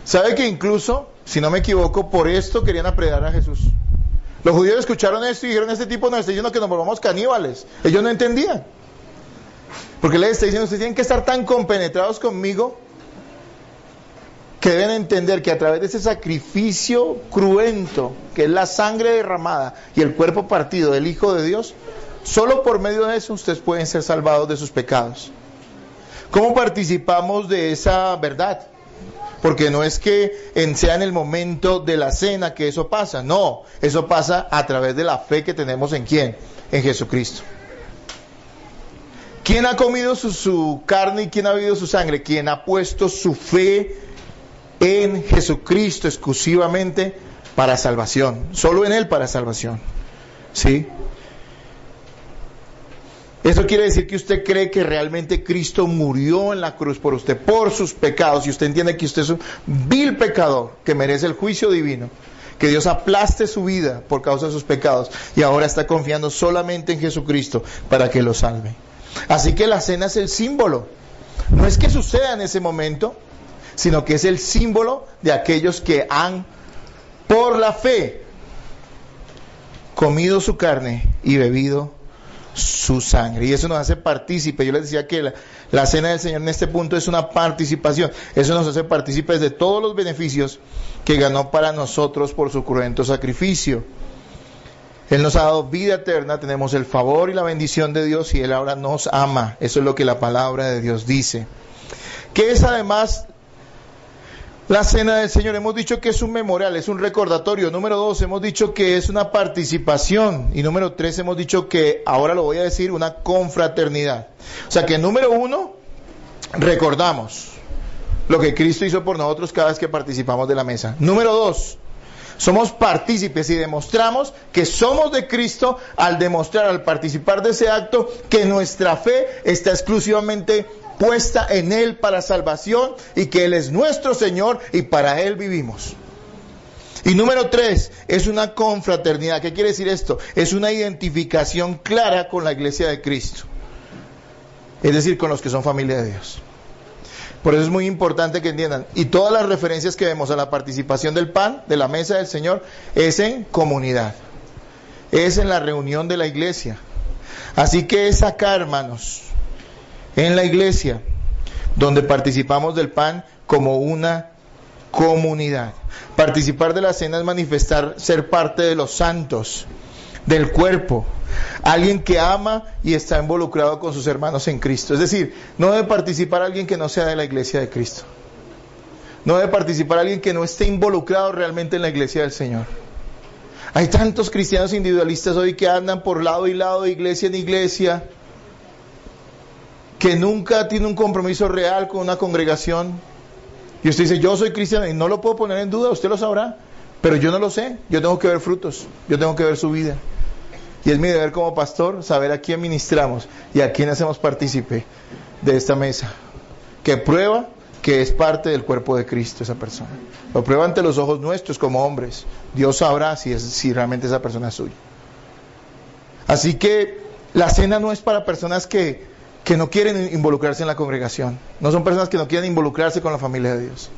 Speaker 1: ¿Sabe que incluso, si no me equivoco, por esto querían apedrear a Jesús? Los judíos escucharon esto y dijeron, este tipo nos está diciendo que nos volvamos caníbales. Ellos no entendían. Porque les está diciendo, ustedes tienen que estar tan compenetrados conmigo que deben entender que a través de ese sacrificio cruento, que es la sangre derramada y el cuerpo partido del Hijo de Dios, solo por medio de eso ustedes pueden ser salvados de sus pecados. ¿Cómo participamos de esa verdad? Porque no es que sea en el momento de la cena que eso pasa, no, eso pasa a través de la fe que tenemos en ¿quién? En Jesucristo. ¿Quién ha comido su carne y quién ha bebido su sangre? ¿Quién ha puesto su fe en Jesucristo exclusivamente para salvación? Solo en Él para salvación. ¿Sí? Eso quiere decir que usted cree que realmente Cristo murió en la cruz por usted, por sus pecados, y usted entiende que usted es un vil pecador que merece el juicio divino, que Dios aplaste su vida por causa de sus pecados, y ahora está confiando solamente en Jesucristo para que lo salve. Así que la cena es el símbolo, no es que suceda en ese momento, sino que es el símbolo de aquellos que han, por la fe, comido su carne y bebido su sangre, y eso nos hace partícipes. Yo les decía que la cena del Señor en este punto es una participación, eso nos hace partícipes de todos los beneficios que ganó para nosotros por su cruento sacrificio. Él nos ha dado vida eterna, tenemos el favor y la bendición de Dios y Él ahora nos ama. Eso es lo que la palabra de Dios dice. ¿Qué es además la cena del Señor? Hemos dicho que es un memorial, es un recordatorio. Número 2, hemos dicho que es una participación. Y número 3, hemos dicho que, ahora lo voy a decir, una confraternidad. O sea que número 1, recordamos lo que Cristo hizo por nosotros cada vez que participamos de la mesa. Número 2, somos partícipes y demostramos que somos de Cristo al demostrar, al participar de ese acto, que nuestra fe está exclusivamente puesta en Él para salvación y que Él es nuestro Señor y para Él vivimos. Y número 3, es una confraternidad. ¿Qué quiere decir esto? Es una identificación clara con la iglesia de Cristo. Es decir, con los que son familia de Dios. Por eso es muy importante que entiendan. Y todas las referencias que vemos a la participación del pan, de la mesa del Señor, es en comunidad. Es en la reunión de la iglesia. Así que es acá, hermanos, en la iglesia, donde participamos del pan como una comunidad. Participar de la cena es manifestar ser parte de los santos, del cuerpo, alguien que ama y está involucrado con sus hermanos en Cristo. Es decir, no debe participar alguien que no sea de la iglesia de Cristo. No debe participar alguien que no esté involucrado realmente en la iglesia del Señor. Hay tantos cristianos individualistas hoy que andan por lado y lado, de iglesia en iglesia, que nunca tiene un compromiso real con una congregación. Y usted dice, yo soy cristiano, y no lo puedo poner en duda, usted lo sabrá, pero yo no lo sé. Yo tengo que ver frutos, yo tengo que ver su vida. Y es mi deber como pastor saber a quién ministramos y a quién hacemos partícipe de esta mesa, que prueba que es parte del cuerpo de Cristo esa persona. Lo prueba ante los ojos nuestros como hombres. Dios sabrá si realmente esa persona es suya. Así que la cena no es para personas que no quieren involucrarse en la congregación. No son personas que no quieren involucrarse con la familia de Dios.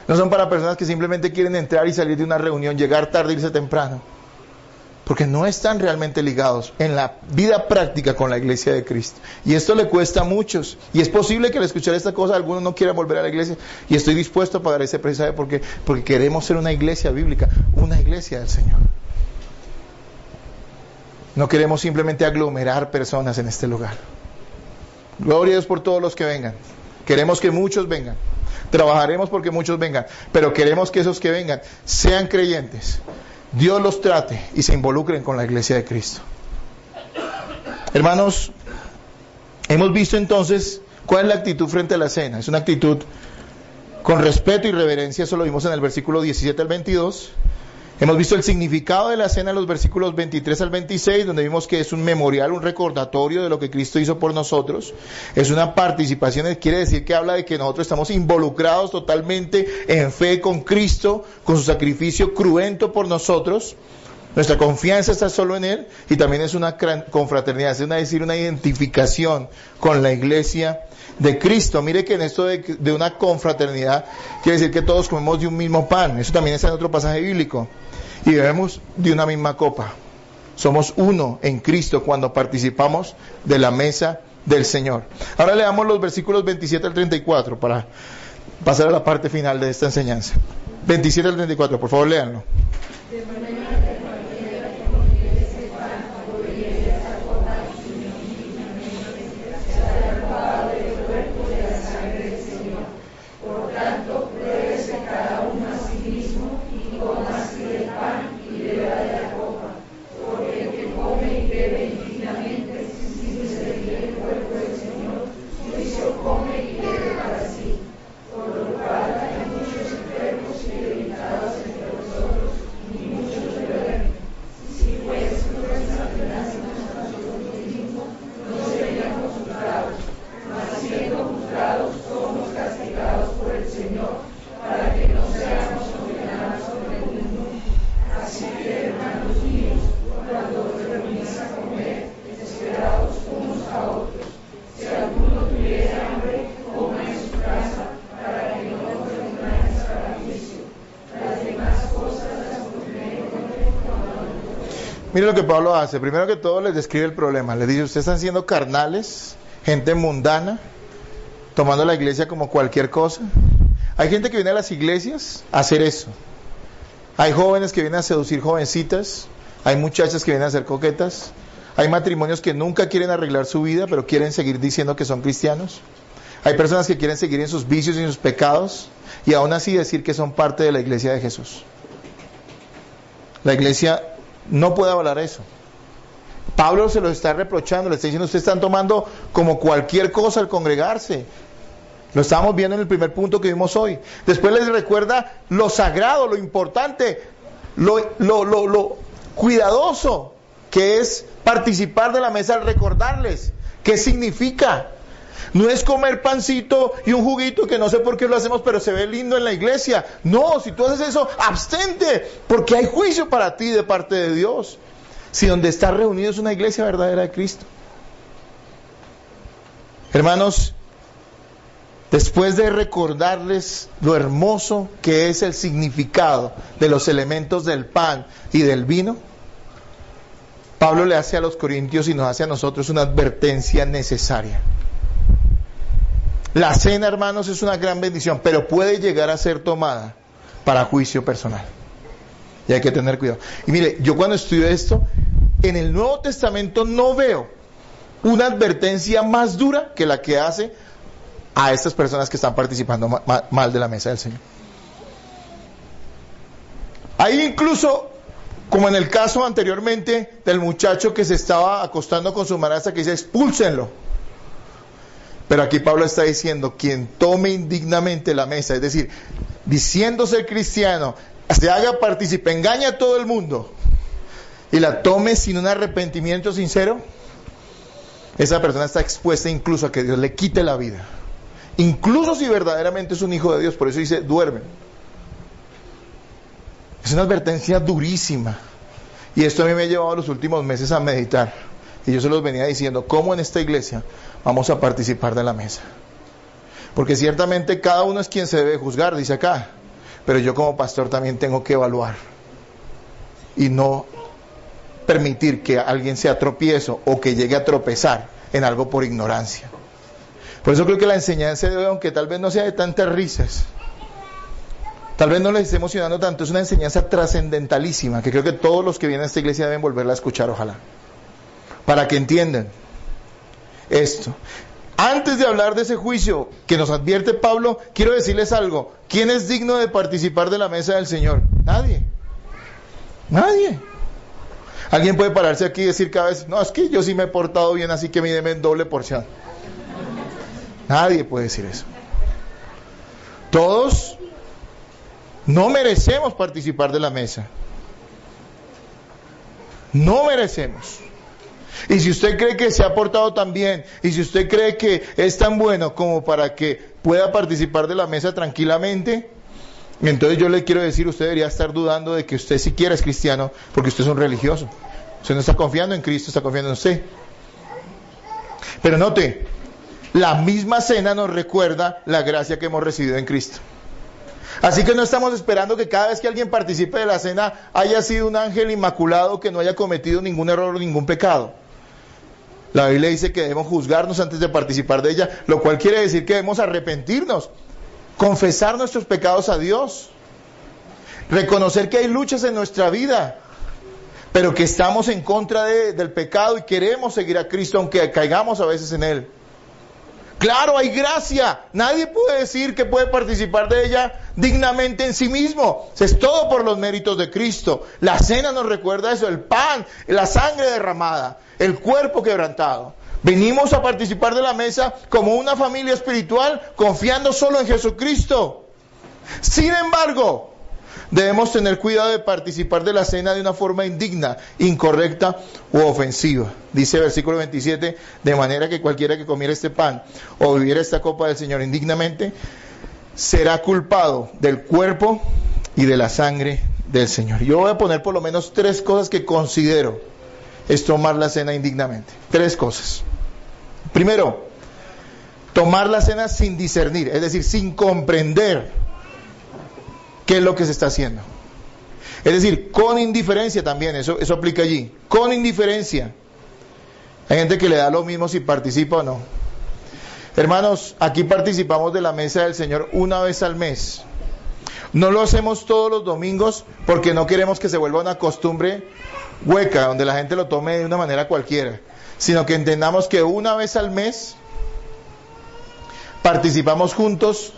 Speaker 1: No son para personas que simplemente quieren entrar y salir de una reunión, llegar tarde, irse temprano. Porque no están realmente ligados en la vida práctica con la iglesia de Cristo. Y esto le cuesta a muchos. Y es posible que al escuchar esta cosa algunos no quieran volver a la iglesia. Y estoy dispuesto a pagar ese precio. ¿Sabe por qué? Porque queremos ser una iglesia bíblica, una iglesia del Señor. No queremos simplemente aglomerar personas en este lugar. Gloria a Dios por todos los que vengan. Queremos que muchos vengan. Trabajaremos porque muchos vengan. Pero queremos que esos que vengan sean creyentes. Dios los trate y se involucren con la iglesia de Cristo. Hermanos, hemos visto entonces cuál es la actitud frente a la cena. Es una actitud con respeto y reverencia. Eso lo vimos en el versículo 17 al 22. Hemos visto el significado de la cena en los versículos 23 al 26, donde vimos que es un memorial, un recordatorio de lo que Cristo hizo por nosotros. Es una participación, quiere decir que habla de que nosotros estamos involucrados totalmente en fe con Cristo, con su sacrificio cruento por nosotros. Nuestra confianza está solo en Él, y también es una confraternidad, es decir, una identificación con la iglesia de Cristo. Mire que en esto de una confraternidad quiere decir que todos comemos de un mismo pan. Eso también está en otro pasaje bíblico. Y bebemos de una misma copa. Somos uno en Cristo cuando participamos de la mesa del Señor. Ahora leamos los versículos 27 al 34 para pasar a la parte final de esta enseñanza. 27 al 34, por favor, léanlo. Mire lo que Pablo hace. Primero que todo les describe el problema. Les dice, ustedes están siendo carnales, gente mundana, tomando la iglesia como cualquier cosa. Hay gente que viene a las iglesias a hacer eso. Hay jóvenes que vienen a seducir jovencitas, Hay muchachas que vienen a ser coquetas. Hay matrimonios que nunca quieren arreglar su vida, pero quieren seguir diciendo que son cristianos. Hay personas que quieren seguir en sus vicios y en sus pecados y aún así decir que son parte de la iglesia de Jesús. La iglesia no puede avalar eso. Pablo se lo está reprochando, le está diciendo, ustedes están tomando como cualquier cosa al congregarse. Lo estábamos viendo en el primer punto que vimos hoy. Después les recuerda lo sagrado, lo importante, lo cuidadoso que es participar de la mesa al recordarles qué significa. No es comer pancito y un juguito que no sé por qué lo hacemos, pero se ve lindo en la iglesia. No, si tú haces eso, abstente, porque hay juicio para ti de parte de Dios. Si donde estás reunido es una iglesia verdadera de Cristo. Hermanos, después de recordarles lo hermoso que es el significado de los elementos del pan y del vino, Pablo le hace a los corintios y nos hace a nosotros una advertencia necesaria. La cena, hermanos, es una gran bendición, pero puede llegar a ser tomada para juicio personal. Y hay que tener cuidado. Y mire, yo cuando estudio esto, en el Nuevo Testamento no veo una advertencia más dura que la que hace a estas personas que están participando mal de la mesa del Señor. Ahí incluso, como en el caso anteriormente del muchacho que se estaba acostando con su madrastra, que dice, expúlsenlo. Pero aquí Pablo está diciendo, quien tome indignamente la mesa, es decir, diciendo ser cristiano, se haga partícipe, engaña a todo el mundo, y la tome sin un arrepentimiento sincero, esa persona está expuesta incluso a que Dios le quite la vida. Incluso si verdaderamente es un hijo de Dios, por eso dice, duermen. Es una advertencia durísima. Y esto a mí me ha llevado los últimos meses a meditar. Y yo se los venía diciendo, ¿cómo en esta iglesia vamos a participar de la mesa? Porque ciertamente cada uno es quien se debe juzgar, dice acá. Pero yo como pastor también tengo que evaluar. Y no permitir que alguien sea tropiezo o que llegue a tropezar en algo por ignorancia. Por eso creo que la enseñanza de hoy, aunque tal vez no sea de tantas risas, tal vez no les esté emocionando tanto, es una enseñanza trascendentalísima, que creo que todos los que vienen a esta iglesia deben volverla a escuchar, ojalá. Para que entiendan esto. Antes de hablar de ese juicio que nos advierte Pablo, quiero decirles algo. ¿Quién es digno de participar de la mesa del Señor? Nadie. Nadie. Alguien puede pararse aquí y decir cada vez, no, es que yo sí me he portado bien, así que mídeme en doble porción. Nadie puede decir eso. Todos no merecemos participar de la mesa. No merecemos. Y si usted cree que se ha portado tan bien, y si usted cree que es tan bueno como para que pueda participar de la mesa tranquilamente, entonces yo le quiero decir, usted debería estar dudando de que usted siquiera es cristiano, porque usted es un religioso. Usted no está confiando en Cristo, está confiando en usted. Pero note, la misma cena nos recuerda la gracia que hemos recibido en Cristo. Así que no estamos esperando que cada vez que alguien participe de la cena haya sido un ángel inmaculado que no haya cometido ningún error o ningún pecado. La Biblia dice que debemos juzgarnos antes de participar de ella, lo cual quiere decir que debemos arrepentirnos, confesar nuestros pecados a Dios, reconocer que hay luchas en nuestra vida, pero que estamos en contra del pecado y queremos seguir a Cristo aunque caigamos a veces en él. Claro, hay gracia. Nadie puede decir que puede participar de ella dignamente en sí mismo. Es todo por los méritos de Cristo. La cena nos recuerda eso, el pan, la sangre derramada, el cuerpo quebrantado. Venimos a participar de la mesa como una familia espiritual, confiando solo en Jesucristo. Sin embargo, debemos tener cuidado de participar de la cena de una forma indigna, incorrecta u ofensiva. Dice el versículo 27, de manera que cualquiera que comiera este pan o bebiera esta copa del Señor indignamente, será culpado del cuerpo y de la sangre del Señor. Yo voy a poner por lo menos 3 cosas que considero es tomar la cena indignamente. 3 cosas. Primero, tomar la cena sin discernir, es decir, sin comprender qué es lo que se está haciendo. Es decir, con indiferencia también, eso aplica allí. Con indiferencia. Hay gente que le da lo mismo si participa o no. Hermanos, aquí participamos de la mesa del Señor una vez al mes. No lo hacemos todos los domingos porque no queremos que se vuelva una costumbre hueca, donde la gente lo tome de una manera cualquiera, sino que entendamos que una vez al mes participamos juntos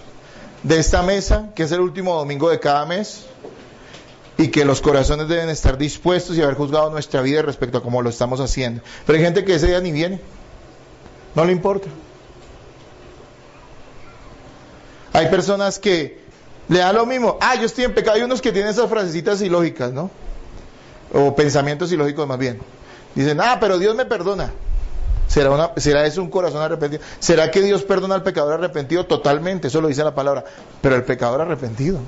Speaker 1: de esta mesa, que es el último domingo de cada mes, y que los corazones deben estar dispuestos y haber juzgado nuestra vida respecto a cómo lo estamos haciendo. Pero hay gente que ese día ni viene, no le importa. Hay personas que le da lo mismo, yo estoy en pecado. Hay unos que tienen esas frasecitas ilógicas, ¿no? O pensamientos ilógicos más bien. Dicen, pero Dios me perdona. ¿Será eso un corazón arrepentido? ¿Será que Dios perdona al pecador arrepentido? Totalmente, eso lo dice la palabra. Pero el pecador arrepentido.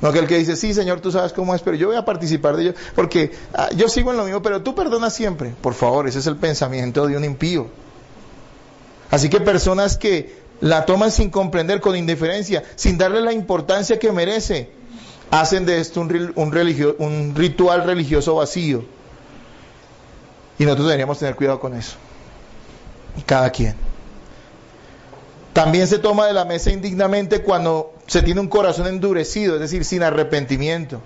Speaker 1: No aquel que dice, sí Señor, tú sabes cómo es, pero yo voy a participar de ello, porque yo sigo en lo mismo, pero tú perdonas siempre. Por favor, ese es el pensamiento de un impío. Así que personas que la toman sin comprender, con indiferencia, sin darle la importancia que merece, hacen de esto un ritual religioso vacío. Y nosotros deberíamos tener cuidado con eso. Cada quien. También se toma de la mesa indignamente cuando se tiene un corazón endurecido, es decir, sin arrepentimiento.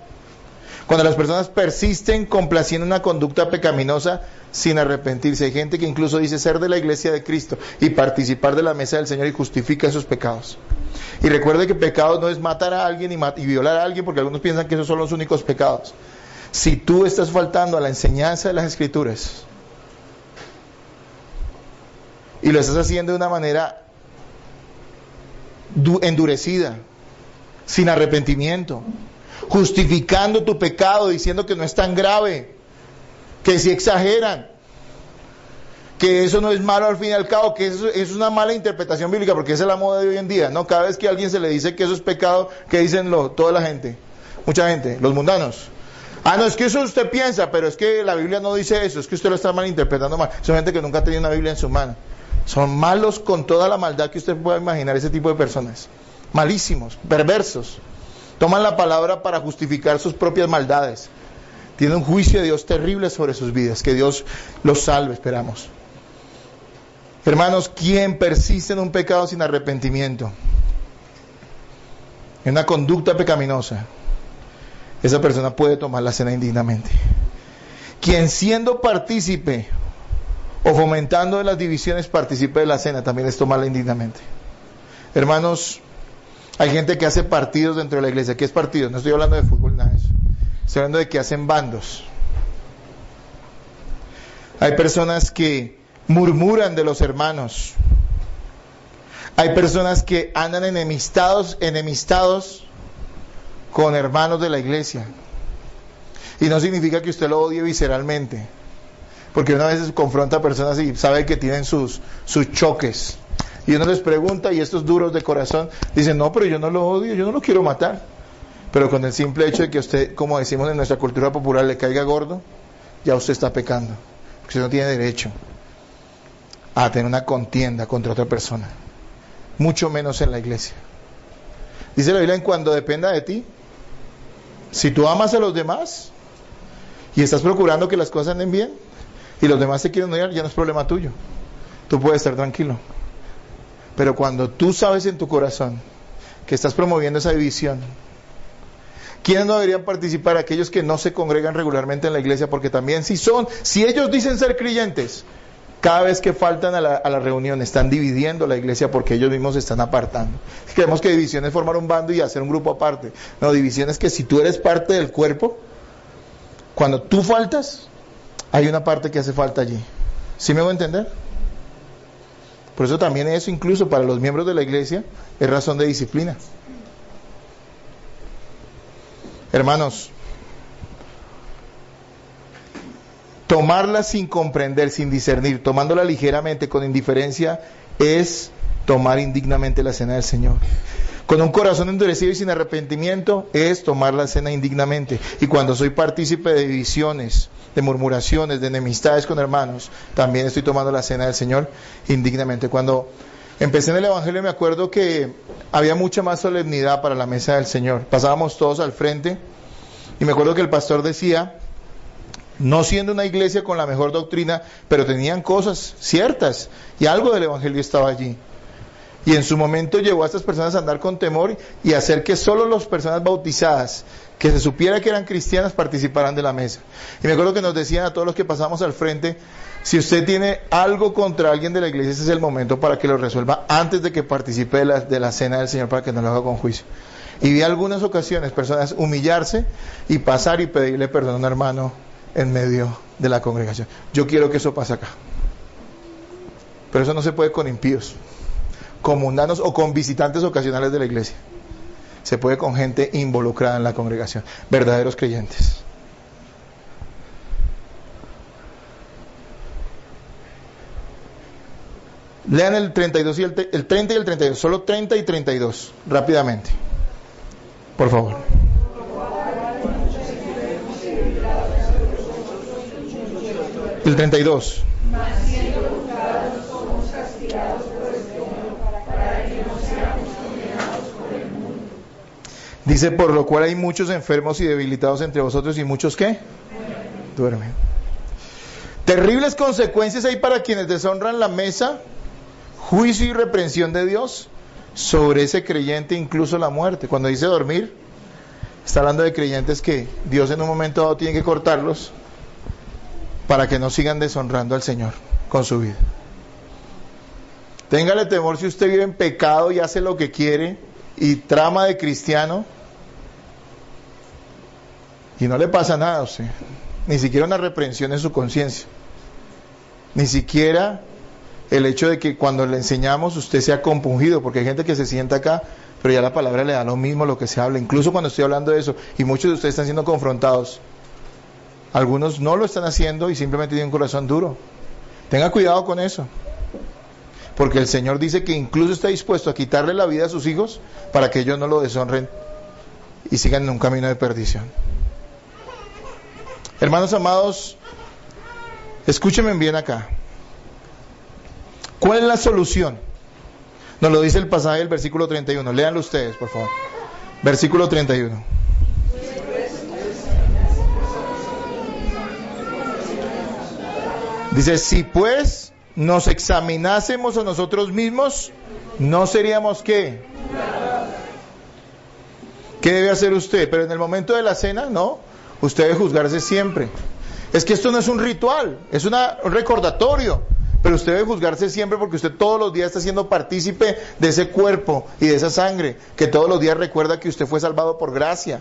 Speaker 1: Cuando las personas persisten complaciendo una conducta pecaminosa sin arrepentirse. Hay gente que incluso dice ser de la iglesia de Cristo y participar de la mesa del Señor y justifica esos pecados. Y recuerde que pecado no es matar a alguien y violar a alguien, porque algunos piensan que esos son los únicos pecados. Si tú estás faltando a la enseñanza de las Escrituras y lo estás haciendo de una manera endurecida, sin arrepentimiento, justificando tu pecado, diciendo que no es tan grave, que si exageran, que eso no es malo al fin y al cabo, que eso es una mala interpretación bíblica, porque esa es la moda de hoy en día, ¿no? Cada vez que a alguien se le dice que eso es pecado, que dicen toda la gente, mucha gente, los mundanos. No, es que eso usted piensa, pero es que la Biblia no dice eso, es que usted lo está malinterpretando mal. Son gente que nunca ha tenido una Biblia en su mano. Son malos con toda la maldad que usted pueda imaginar, ese tipo de personas. Malísimos, perversos. Toman la palabra para justificar sus propias maldades. Tienen un juicio de Dios terrible sobre sus vidas. Que Dios los salve, esperamos. Hermanos, ¿quién persiste en un pecado sin arrepentimiento? En una conducta pecaminosa. Esa persona puede tomar la cena indignamente. Quien siendo partícipe o fomentando de las divisiones participe de la cena, también es tomarla indignamente. Hermanos, hay gente que hace partidos dentro de la iglesia. ¿Qué es partidos? No estoy hablando de fútbol, nada de eso. Estoy hablando de que hacen bandos. Hay personas que murmuran de los hermanos. Hay personas que andan enemistados con hermanos de la iglesia. Y no significa que usted lo odie visceralmente, porque una vez confronta a personas y sabe que tienen sus choques. Y uno les pregunta, y estos duros de corazón dicen, no, pero yo no lo odio, yo no lo quiero matar. Pero con el simple hecho de que usted, como decimos en nuestra cultura popular, le caiga gordo, ya usted está pecando. Usted no tiene derecho a tener una contienda contra otra persona, mucho menos en la iglesia. Dice la Biblia, en cuando dependa de ti, si tú amas a los demás y estás procurando que las cosas anden bien y los demás se quieren odiar, ya no es problema tuyo. Tú puedes estar tranquilo. Pero cuando tú sabes en tu corazón que estás promoviendo esa división, ¿quiénes no deberían participar? Aquellos que no se congregan regularmente en la iglesia, porque también si ellos dicen ser creyentes, cada vez que faltan a la reunión están dividiendo la iglesia porque ellos mismos se están apartando. Creemos que división es formar un bando y hacer un grupo aparte. No, división es que si tú eres parte del cuerpo, cuando tú faltas, hay una parte que hace falta allí. ¿Sí me voy a entender? Por eso también eso, incluso para los miembros de la iglesia, es razón de disciplina. Hermanos, tomarla sin comprender, sin discernir, tomándola ligeramente, con indiferencia, es tomar indignamente la cena del Señor. Con un corazón endurecido y sin arrepentimiento, es tomar la cena indignamente. Y cuando soy partícipe de divisiones, de murmuraciones, de enemistades con hermanos, también estoy tomando la cena del Señor indignamente. Cuando empecé en el Evangelio, me acuerdo que había mucha más solemnidad para la mesa del Señor. Pasábamos todos al frente, y me acuerdo que el pastor decía, no siendo una iglesia con la mejor doctrina, pero tenían cosas ciertas, y algo del Evangelio estaba allí. Y en su momento llevó a estas personas a andar con temor y hacer que solo las personas bautizadas, que se supiera que eran cristianas, participaran de la mesa. Y me acuerdo que nos decían a todos los que pasamos al frente, si usted tiene algo contra alguien de la iglesia, ese es el momento para que lo resuelva antes de que participe de la cena del Señor, para que no lo haga con juicio. Y vi algunas ocasiones personas humillarse y pasar y pedirle perdón a un hermano en medio de la congregación. Yo quiero que eso pase acá. Pero eso no se puede con impíos, con mundanos o con visitantes ocasionales de la iglesia. Se puede con gente involucrada en la congregación, verdaderos creyentes. Lean el 32 y el 30 y el 32, solo 30 y 32, rápidamente, por favor. El 32. Dice, por lo cual hay muchos enfermos y debilitados entre vosotros, y muchos ¿qué? Duermen. Terribles consecuencias hay para quienes deshonran la mesa, juicio y reprensión de Dios sobre ese creyente, incluso la muerte. Cuando dice dormir, está hablando de creyentes que Dios en un momento dado tiene que cortarlos para que no sigan deshonrando al Señor con su vida. Téngale temor si usted vive en pecado y hace lo que quiere y trama de cristiano y no le pasa nada a usted, ni siquiera una reprensión en su conciencia, ni siquiera el hecho de que cuando le enseñamos usted sea compungido, porque hay gente que se sienta acá, pero ya la palabra le da lo mismo lo que se habla, incluso cuando estoy hablando de eso, y muchos de ustedes están siendo confrontados. Algunos no lo están haciendo y simplemente tienen un corazón duro. Tenga cuidado con eso, porque el Señor dice que incluso está dispuesto a quitarle la vida a sus hijos para que ellos no lo deshonren y sigan en un camino de perdición. Hermanos amados, escúchenme bien acá. ¿Cuál es la solución? Nos lo dice el pasaje del versículo 31. Léanlo ustedes, por favor. Versículo 31. Dice, si pues nos examinásemos a nosotros mismos, ¿no seríamos qué? ¿Qué debe hacer usted? Pero en el momento de la cena, no. Usted debe juzgarse siempre. Es que esto no es un ritual, es un recordatorio. Pero usted debe juzgarse siempre porque usted todos los días está siendo partícipe de ese cuerpo y de esa sangre, que todos los días recuerda que usted fue salvado por gracia.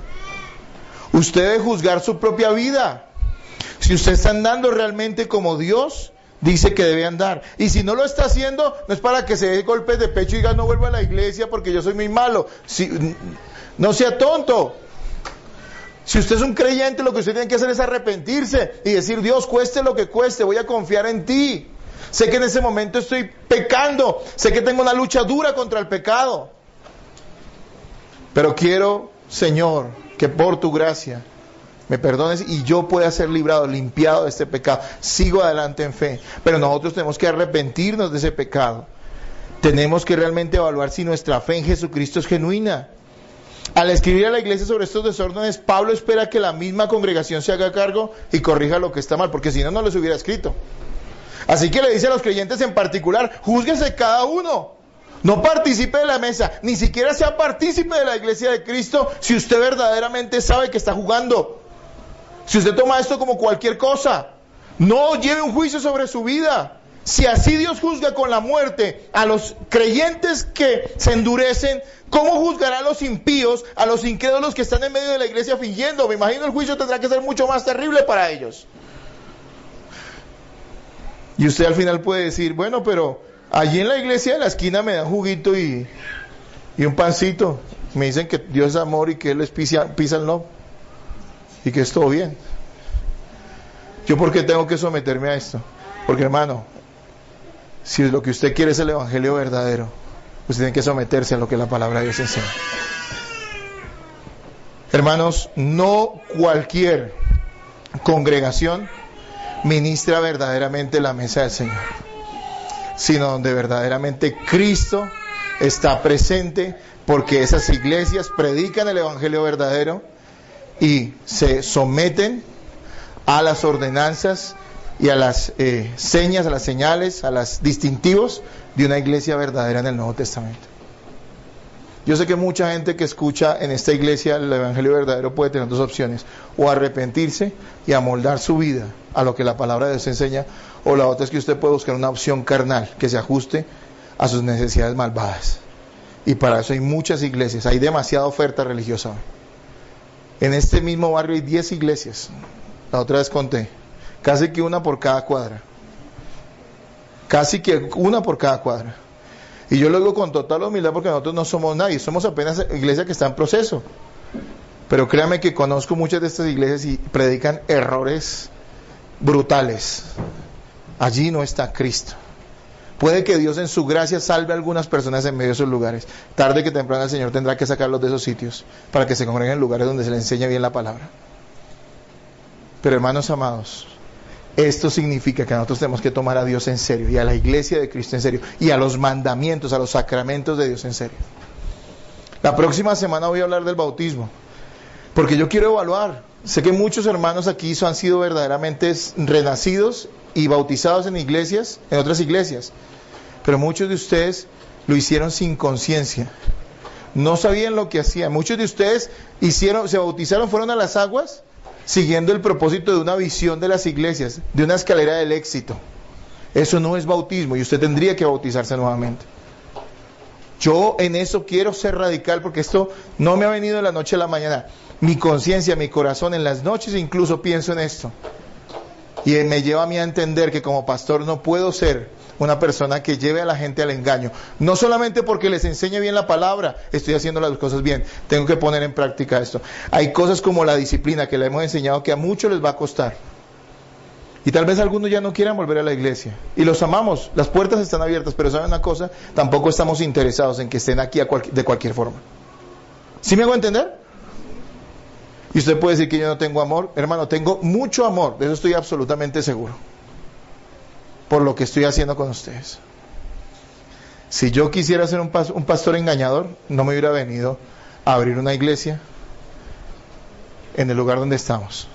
Speaker 1: Usted debe juzgar su propia vida. Si usted está andando realmente como Dios dice que debe andar. Y si no lo está haciendo, no es para que se dé golpes de pecho y diga no vuelvo a la iglesia porque yo soy muy malo. No sea tonto. Si usted es un creyente, lo que usted tiene que hacer es arrepentirse y decir, Dios, cueste lo que cueste, voy a confiar en ti. Sé que en ese momento estoy pecando, sé que tengo una lucha dura contra el pecado. Pero quiero, Señor, que por tu gracia me perdones y yo pueda ser librado, limpiado de este pecado. Sigo adelante en fe. Pero nosotros tenemos que arrepentirnos de ese pecado. Tenemos que realmente evaluar si nuestra fe en Jesucristo es genuina. Al escribir a la iglesia sobre estos desórdenes, Pablo espera que la misma congregación se haga cargo y corrija lo que está mal, porque si no, no les hubiera escrito. Así que le dice a los creyentes en particular, júzguese cada uno. No participe de la mesa, ni siquiera sea partícipe de la iglesia de Cristo si usted verdaderamente sabe que está jugando. Si usted toma esto como cualquier cosa, no lleve un juicio sobre su vida. Si así Dios juzga con la muerte a los creyentes que se endurecen, ¿cómo juzgará a los impíos, a los incrédulos que están en medio de la iglesia fingiendo? Me imagino el juicio tendrá que ser mucho más terrible para ellos. Y usted al final puede decir, bueno, pero allí en la iglesia de la esquina me dan juguito y un pancito. Me dicen que Dios es amor y que Él les pisa el no. Y que es todo bien. ¿Yo por qué tengo que someterme a esto? Porque hermano, si lo que usted quiere es el evangelio verdadero, usted tiene que someterse a lo que la palabra de Dios enseña. Hermanos, no cualquier congregación ministra verdaderamente la mesa del Señor, sino donde verdaderamente Cristo está presente, porque esas iglesias predican el evangelio verdadero y se someten a las ordenanzas y a las señas, a las señales, a los distintivos de una iglesia verdadera en el Nuevo Testamento. Yo sé que mucha gente que escucha en esta iglesia el Evangelio verdadero puede tener dos opciones: o arrepentirse y amoldar su vida a lo que la palabra de Dios enseña, o la otra es que usted puede buscar una opción carnal que se ajuste a sus necesidades malvadas. Y para eso hay muchas iglesias, hay demasiada oferta religiosa. En este mismo barrio hay 10 iglesias, la otra vez conté, casi que una por cada cuadra. Casi que una por cada cuadra. Y yo lo digo con total humildad porque nosotros no somos nadie, somos apenas iglesia que está en proceso. Pero créame que conozco muchas de estas iglesias y predican errores brutales. Allí no está Cristo. Puede que Dios en su gracia salve a algunas personas en medio de esos lugares. Tarde que temprano el Señor tendrá que sacarlos de esos sitios para que se congreguen en lugares donde se les enseña bien la palabra. Pero hermanos amados, esto significa que nosotros tenemos que tomar a Dios en serio y a la iglesia de Cristo en serio y a los mandamientos, a los sacramentos de Dios en serio. La próxima semana voy a hablar del bautismo, porque yo quiero evaluar. Sé que muchos hermanos aquí han sido verdaderamente renacidos y bautizados en iglesias, en otras iglesias, pero muchos de ustedes lo hicieron sin conciencia. No sabían lo que hacían. Muchos de ustedes se bautizaron, fueron a las aguas siguiendo el propósito de una visión de las iglesias, de una escalera del éxito. Eso no es bautismo y usted tendría que bautizarse nuevamente. Yo en eso quiero ser radical porque esto no me ha venido de la noche a la mañana. Mi conciencia, mi corazón, en las noches incluso pienso en esto. Y me lleva a mí a entender que como pastor no puedo ser una persona que lleve a la gente al engaño. No solamente porque les enseñe bien la palabra, estoy haciendo las cosas bien, tengo que poner en práctica esto. Hay cosas como la disciplina que le hemos enseñado que a muchos les va a costar. Y tal vez algunos ya no quieran volver a la iglesia. Y los amamos, las puertas están abiertas, pero ¿saben una cosa? Tampoco estamos interesados en que estén aquí de cualquier forma. ¿Sí me hago entender? Y usted puede decir que yo no tengo amor. Hermano, tengo mucho amor, de eso estoy absolutamente seguro, por lo que estoy haciendo con ustedes. Si yo quisiera ser un pastor engañador, no me hubiera venido a abrir una iglesia en el lugar donde estamos.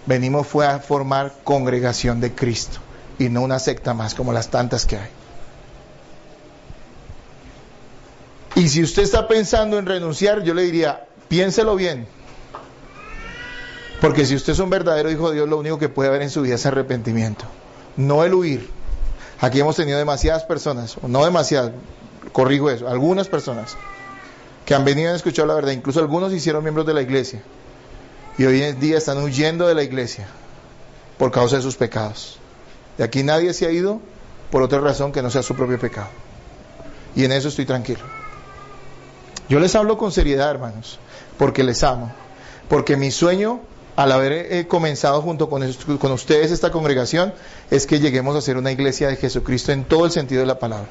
Speaker 1: Venimos fue a formar congregación de Cristo y no una secta más como las tantas que hay. Y si usted está pensando en renunciar, yo le diría, piénselo bien. Porque si usted es un verdadero hijo de Dios, lo único que puede haber en su vida es arrepentimiento, no el huir. Aquí hemos tenido demasiadas personas, o no demasiadas, corrijo eso, algunas personas que han venido a escuchar la verdad, incluso algunos se hicieron miembros de la iglesia y hoy en día están huyendo de la iglesia por causa de sus pecados. De aquí nadie se ha ido por otra razón que no sea su propio pecado, y en eso estoy tranquilo. Yo les hablo con seriedad, hermanos, porque les amo, porque mi sueño al haber comenzado junto con ustedes esta congregación es que lleguemos a ser una iglesia de Jesucristo en todo el sentido de la palabra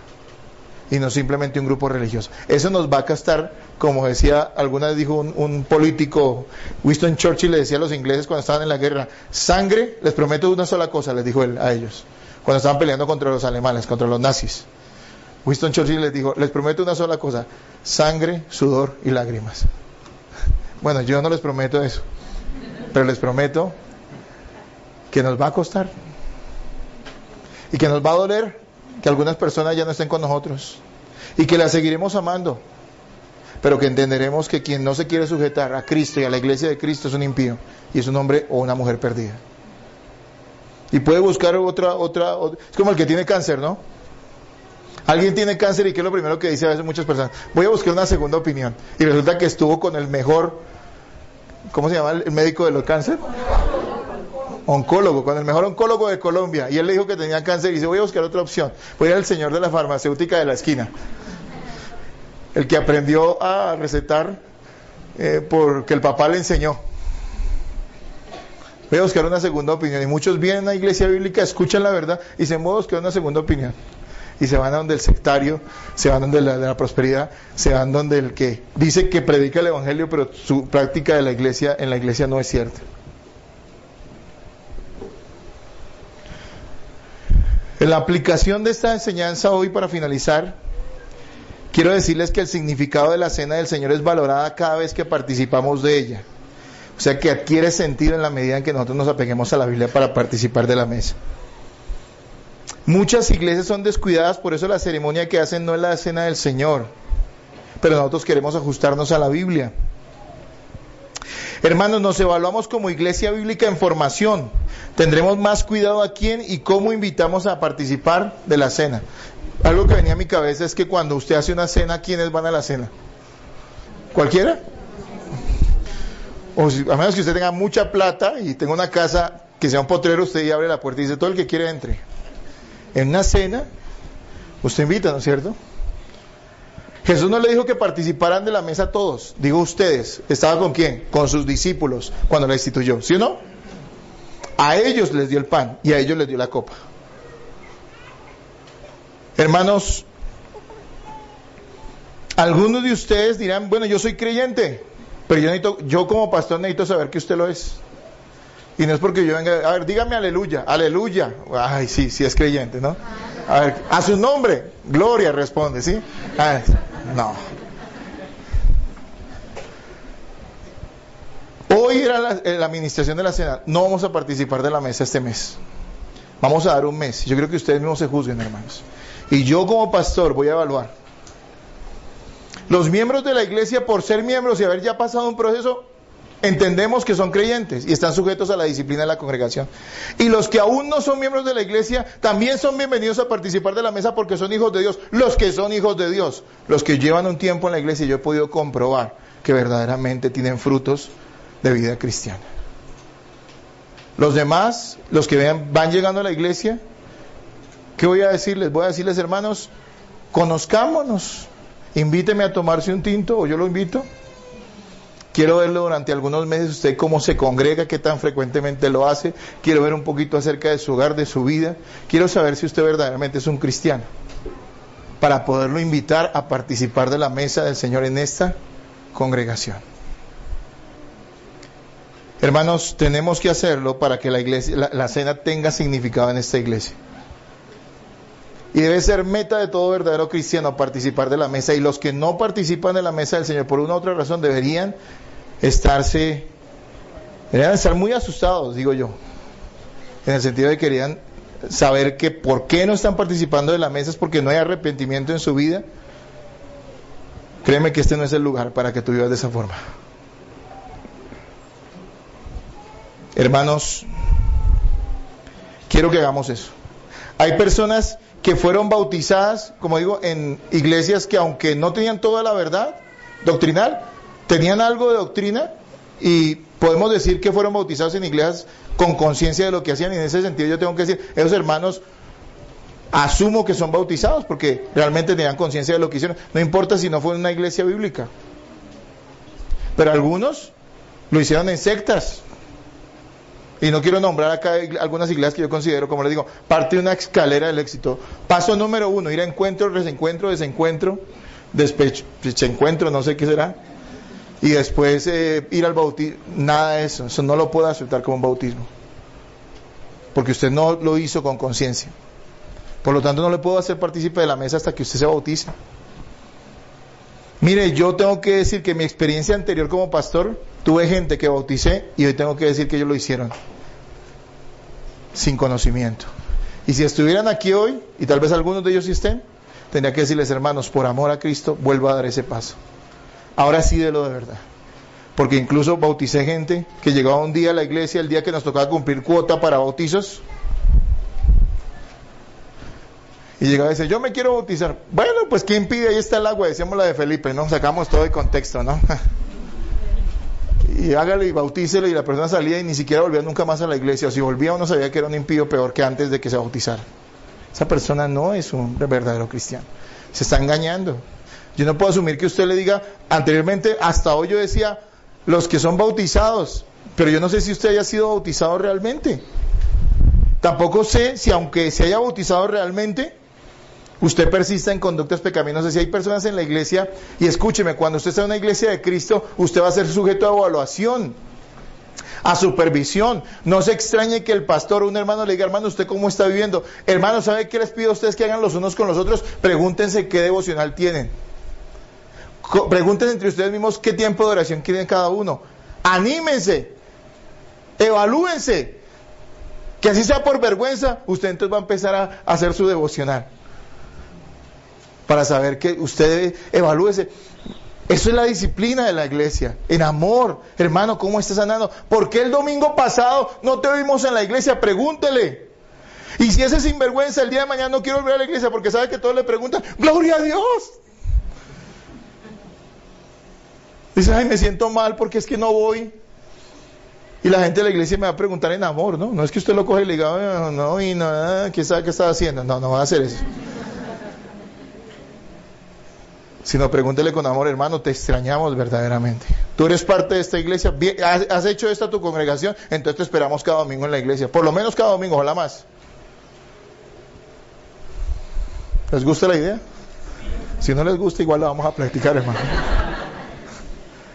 Speaker 1: y no simplemente un grupo religioso. Eso nos va a costar, como decía, alguna vez dijo un político, Winston Churchill le decía a los ingleses cuando estaban en la guerra, sangre, les prometo una sola cosa, les dijo él a ellos, cuando estaban peleando contra los alemanes, contra los nazis. Winston Churchill les dijo, les prometo una sola cosa, sangre, sudor y lágrimas. Bueno, yo no les prometo eso, pero les prometo que nos va a costar y que nos va a doler que algunas personas ya no estén con nosotros y que las seguiremos amando, pero que entenderemos que quien no se quiere sujetar a Cristo y a la iglesia de Cristo es un impío y es un hombre o una mujer perdida. Y puede buscar otra, es como el que tiene cáncer, ¿no? Alguien tiene cáncer y ¿qué es lo primero que dice a veces muchas personas? Voy a buscar una segunda opinión. Y resulta que estuvo con el mejor, ¿cómo se llama el médico de los cáncer? Oncólogo, con el mejor oncólogo de Colombia. Y él le dijo que tenía cáncer y dice, voy a buscar otra opción. Voy a ir al señor de la farmacéutica de la esquina. El que aprendió a recetar porque el papá le enseñó. Voy a buscar una segunda opinión. Y muchos vienen a la iglesia bíblica, escuchan la verdad y se voy a buscar una segunda opinión. Y se van a donde el sectario, se van donde de la prosperidad, se van donde el que dice que predica el evangelio, pero su práctica de la iglesia, en la iglesia no es cierta. En la aplicación de esta enseñanza hoy, para finalizar, quiero decirles que el significado de la cena del Señor es valorada cada vez que participamos de ella. O sea que adquiere sentido en la medida en que nosotros nos apeguemos a la Biblia para participar de la mesa. Muchas iglesias son descuidadas, por eso la ceremonia que hacen no es la cena del Señor. Pero nosotros queremos ajustarnos a la Biblia. Hermanos, nos evaluamos como iglesia bíblica en formación. Tendremos más cuidado a quién y cómo invitamos a participar de la cena. Algo que venía a mi cabeza es que cuando usted hace una cena, ¿quiénes van a la cena? ¿Cualquiera? O si, a menos que usted tenga mucha plata y tenga una casa que sea un potrero, usted abre la puerta y dice, todo el que quiere entre. En una cena, usted invita, ¿no es cierto? Jesús no le dijo que participaran de la mesa todos, digo ustedes. ¿Estaba con quién? Con sus discípulos cuando la instituyó, ¿sí o no? A ellos les dio el pan y a ellos les dio la copa. Hermanos, algunos de ustedes dirán, bueno, yo soy creyente, pero yo como pastor necesito saber que usted lo es. Y no es porque yo venga, a ver, dígame aleluya, aleluya. Ay, sí, sí es creyente, ¿no? A ver, a su nombre, gloria, responde, ¿sí? Ver, no. Hoy era la administración de la cena. No vamos a participar de la mesa este mes. Vamos a dar un mes. Yo creo que ustedes mismos se juzguen, hermanos. Y yo como pastor voy a evaluar. Los miembros de la iglesia, por ser miembros y haber ya pasado un proceso, entendemos que son creyentes y están sujetos a la disciplina de la congregación. Y los que aún no son miembros de la iglesia también son bienvenidos a participar de la mesa porque son hijos de Dios. Los que son hijos de Dios, los que llevan un tiempo en la iglesia, yo he podido comprobar que verdaderamente tienen frutos de vida cristiana. Los demás, los que van llegando a la iglesia, ¿qué voy a decirles? Voy a decirles, hermanos, conozcámonos. Invíteme a tomarse un tinto o yo lo invito. Quiero verlo durante algunos meses, usted cómo se congrega, qué tan frecuentemente lo hace. Quiero ver un poquito acerca de su hogar, de su vida. Quiero saber si usted verdaderamente es un cristiano, para poderlo invitar a participar de la mesa del Señor en esta congregación. Hermanos, tenemos que hacerlo para que la iglesia, la cena tenga significado en esta iglesia. Y debe ser meta de todo verdadero cristiano participar de la mesa. Y los que no participan de la mesa del Señor por una u otra razón deberían estar muy asustados, digo yo. En el sentido de que querían saber que por qué no están participando de la mesa es porque no hay arrepentimiento en su vida. Créeme que este no es el lugar para que tú vivas de esa forma. Hermanos, quiero que hagamos eso. Hay personas que fueron bautizadas, como digo, en iglesias que aunque no tenían toda la verdad doctrinal, tenían algo de doctrina y podemos decir que fueron bautizados en iglesias con conciencia de lo que hacían. Y en ese sentido yo tengo que decir, esos hermanos asumo que son bautizados porque realmente tenían conciencia de lo que hicieron. No importa si no fue en una iglesia bíblica. Pero algunos lo hicieron en sectas. Y no quiero nombrar acá algunas iglesias que yo considero, como les digo, parte de una escalera del éxito. Paso número 1, ir a encuentro, desencuentro, desencuentro, no sé qué será. Y después ir al bautismo. Nada de eso, eso no lo puedo aceptar como un bautismo. Porque usted no lo hizo con conciencia. Por lo tanto no le puedo hacer partícipe de la mesa hasta que usted se bautice. Mire, yo tengo que decir que mi experiencia anterior como pastor, tuve gente que bauticé y hoy tengo que decir que ellos lo hicieron sin conocimiento. Y si estuvieran aquí hoy, y tal vez algunos de ellos sí estén, tendría que decirles, hermanos, por amor a Cristo, vuelvo a dar ese paso. Ahora sí de lo de verdad. Porque incluso bauticé gente que llegaba un día a la iglesia, el día que nos tocaba cumplir cuota para bautizos, y llegaba y decía, yo me quiero bautizar. Bueno, pues ¿quién pide? Ahí está el agua, decíamos la de Felipe, ¿no? Sacamos todo de contexto, ¿no? Y hágale y bautícelo, y la persona salía y ni siquiera volvía nunca más a la iglesia. O si volvía uno sabía que era un impío peor que antes de que se bautizara. Esa persona no es un verdadero cristiano. Se está engañando. Yo no puedo asumir que usted le diga, anteriormente, hasta hoy yo decía, los que son bautizados, pero yo no sé si usted haya sido bautizado realmente. Tampoco sé si aunque se haya bautizado realmente, usted persista en conductas pecaminosas. Si hay personas en la iglesia, y escúcheme, cuando usted está en una iglesia de Cristo, usted va a ser sujeto a evaluación, a supervisión. No se extrañe que el pastor o un hermano le diga, hermano, ¿usted cómo está viviendo? Hermano, ¿sabe qué les pido a ustedes que hagan los unos con los otros? Pregúntense qué devocional tienen. Pregúntense entre ustedes mismos qué tiempo de oración quieren cada uno. Anímense, evalúense. Que así sea por vergüenza, usted entonces va a empezar a hacer su devocional. Para saber que usted evalúese. Eso es la disciplina de la iglesia. En amor. Hermano, ¿cómo está sanando? ¿Por qué el domingo pasado no te vimos en la iglesia? Pregúntele. Y si ese sinvergüenza el día de mañana no quiere volver a la iglesia porque sabe que todos le preguntan, ¡gloria a Dios! Dice, ay, me siento mal porque es que no voy. Y la gente de la iglesia me va a preguntar en amor, ¿no? No es que usted lo coge y le diga, no, y nada, ¿qué sabe qué está haciendo? No, no va a hacer eso. Sino pregúntele con amor, hermano, te extrañamos verdaderamente. Tú eres parte de esta iglesia, has hecho esto a tu congregación, entonces te esperamos cada domingo en la iglesia. Por lo menos cada domingo, ojalá más. ¿Les gusta la idea? Si no les gusta, igual la vamos a practicar, hermano.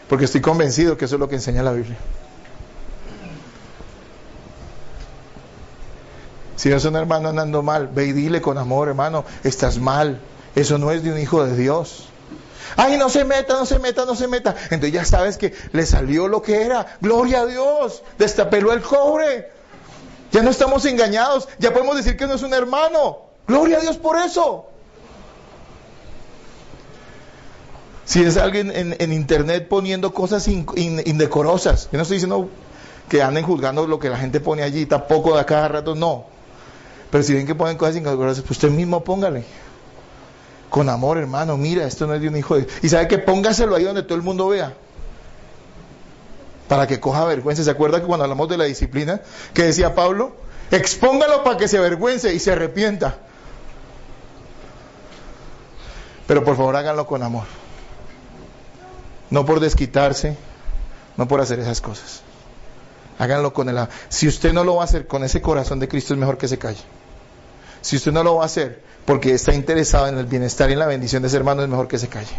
Speaker 1: Porque estoy convencido que eso es lo que enseña la Biblia. Si ves a un hermano andando mal, ve y dile con amor, hermano, estás mal. Eso no es de un hijo de Dios. Ay, no se meta, no se meta, no se meta. Entonces ya sabes que le salió lo que era. Gloria a Dios, destapeló el cobre. Ya no estamos engañados, ya podemos decir que no es un hermano. Gloria a Dios por eso. Si es alguien en internet poniendo cosas indecorosas, yo no estoy diciendo que anden juzgando lo que la gente pone allí, tampoco de cada rato, no. Pero si ven que ponen cosas indecorosas, pues usted mismo póngale. Con amor, hermano, mira, esto no es de un hijo de... Y sabe que póngaselo ahí donde todo el mundo vea. Para que coja vergüenza. ¿Se acuerda que cuando hablamos de la disciplina, que decía Pablo? Expóngalo para que se avergüence y se arrepienta. Pero por favor háganlo con amor. No por desquitarse, no por hacer esas cosas. Háganlo con el amor. Si usted no lo va a hacer con ese corazón de Cristo, es mejor que se calle. Si usted no lo va a hacer porque está interesado en el bienestar y en la bendición de ese hermano, es mejor que se calle.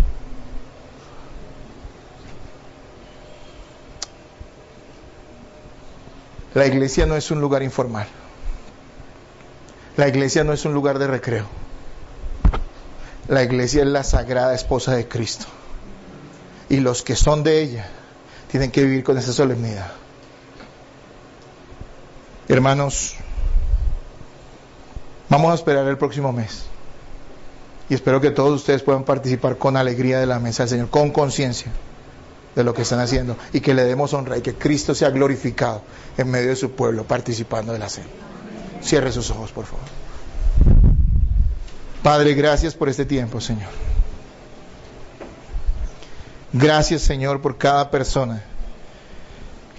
Speaker 1: La iglesia no es un lugar informal. La iglesia no es un lugar de recreo. La iglesia es la sagrada esposa de Cristo. Y los que son de ella tienen que vivir con esa solemnidad. Hermanos, vamos a esperar el próximo mes. Y espero que todos ustedes puedan participar con alegría de la mesa del Señor, con conciencia de lo que están haciendo. Y que le demos honra y que Cristo sea glorificado en medio de su pueblo, participando de la cena. Cierre sus ojos, por favor. Padre, gracias por este tiempo, Señor. Gracias, Señor, por cada persona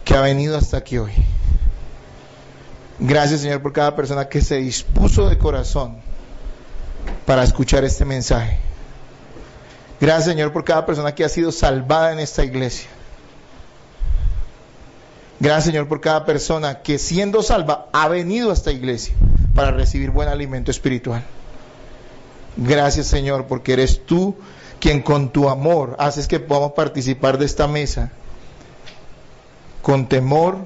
Speaker 1: que ha venido hasta aquí hoy. Gracias, Señor, por cada persona que se dispuso de corazón para escuchar este mensaje. Gracias, Señor, por cada persona que ha sido salvada en esta iglesia. Gracias, Señor, por cada persona que, siendo salva, ha venido a esta iglesia para recibir buen alimento espiritual. Gracias, Señor, porque eres tú quien con tu amor haces que podamos participar de esta mesa con temor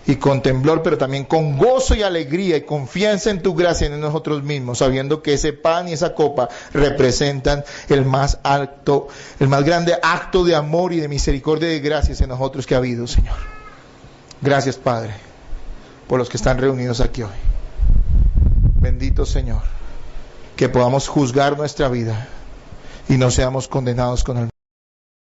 Speaker 1: y con temblor, pero también con gozo y alegría y confianza en tu gracia en nosotros mismos, sabiendo que ese pan y esa copa representan el más grande acto de amor y de misericordia y de gracias en nosotros que ha habido, Señor. Gracias, Padre, por los que están reunidos aquí hoy. Bendito Señor, que podamos juzgar nuestra vida y no seamos condenados con el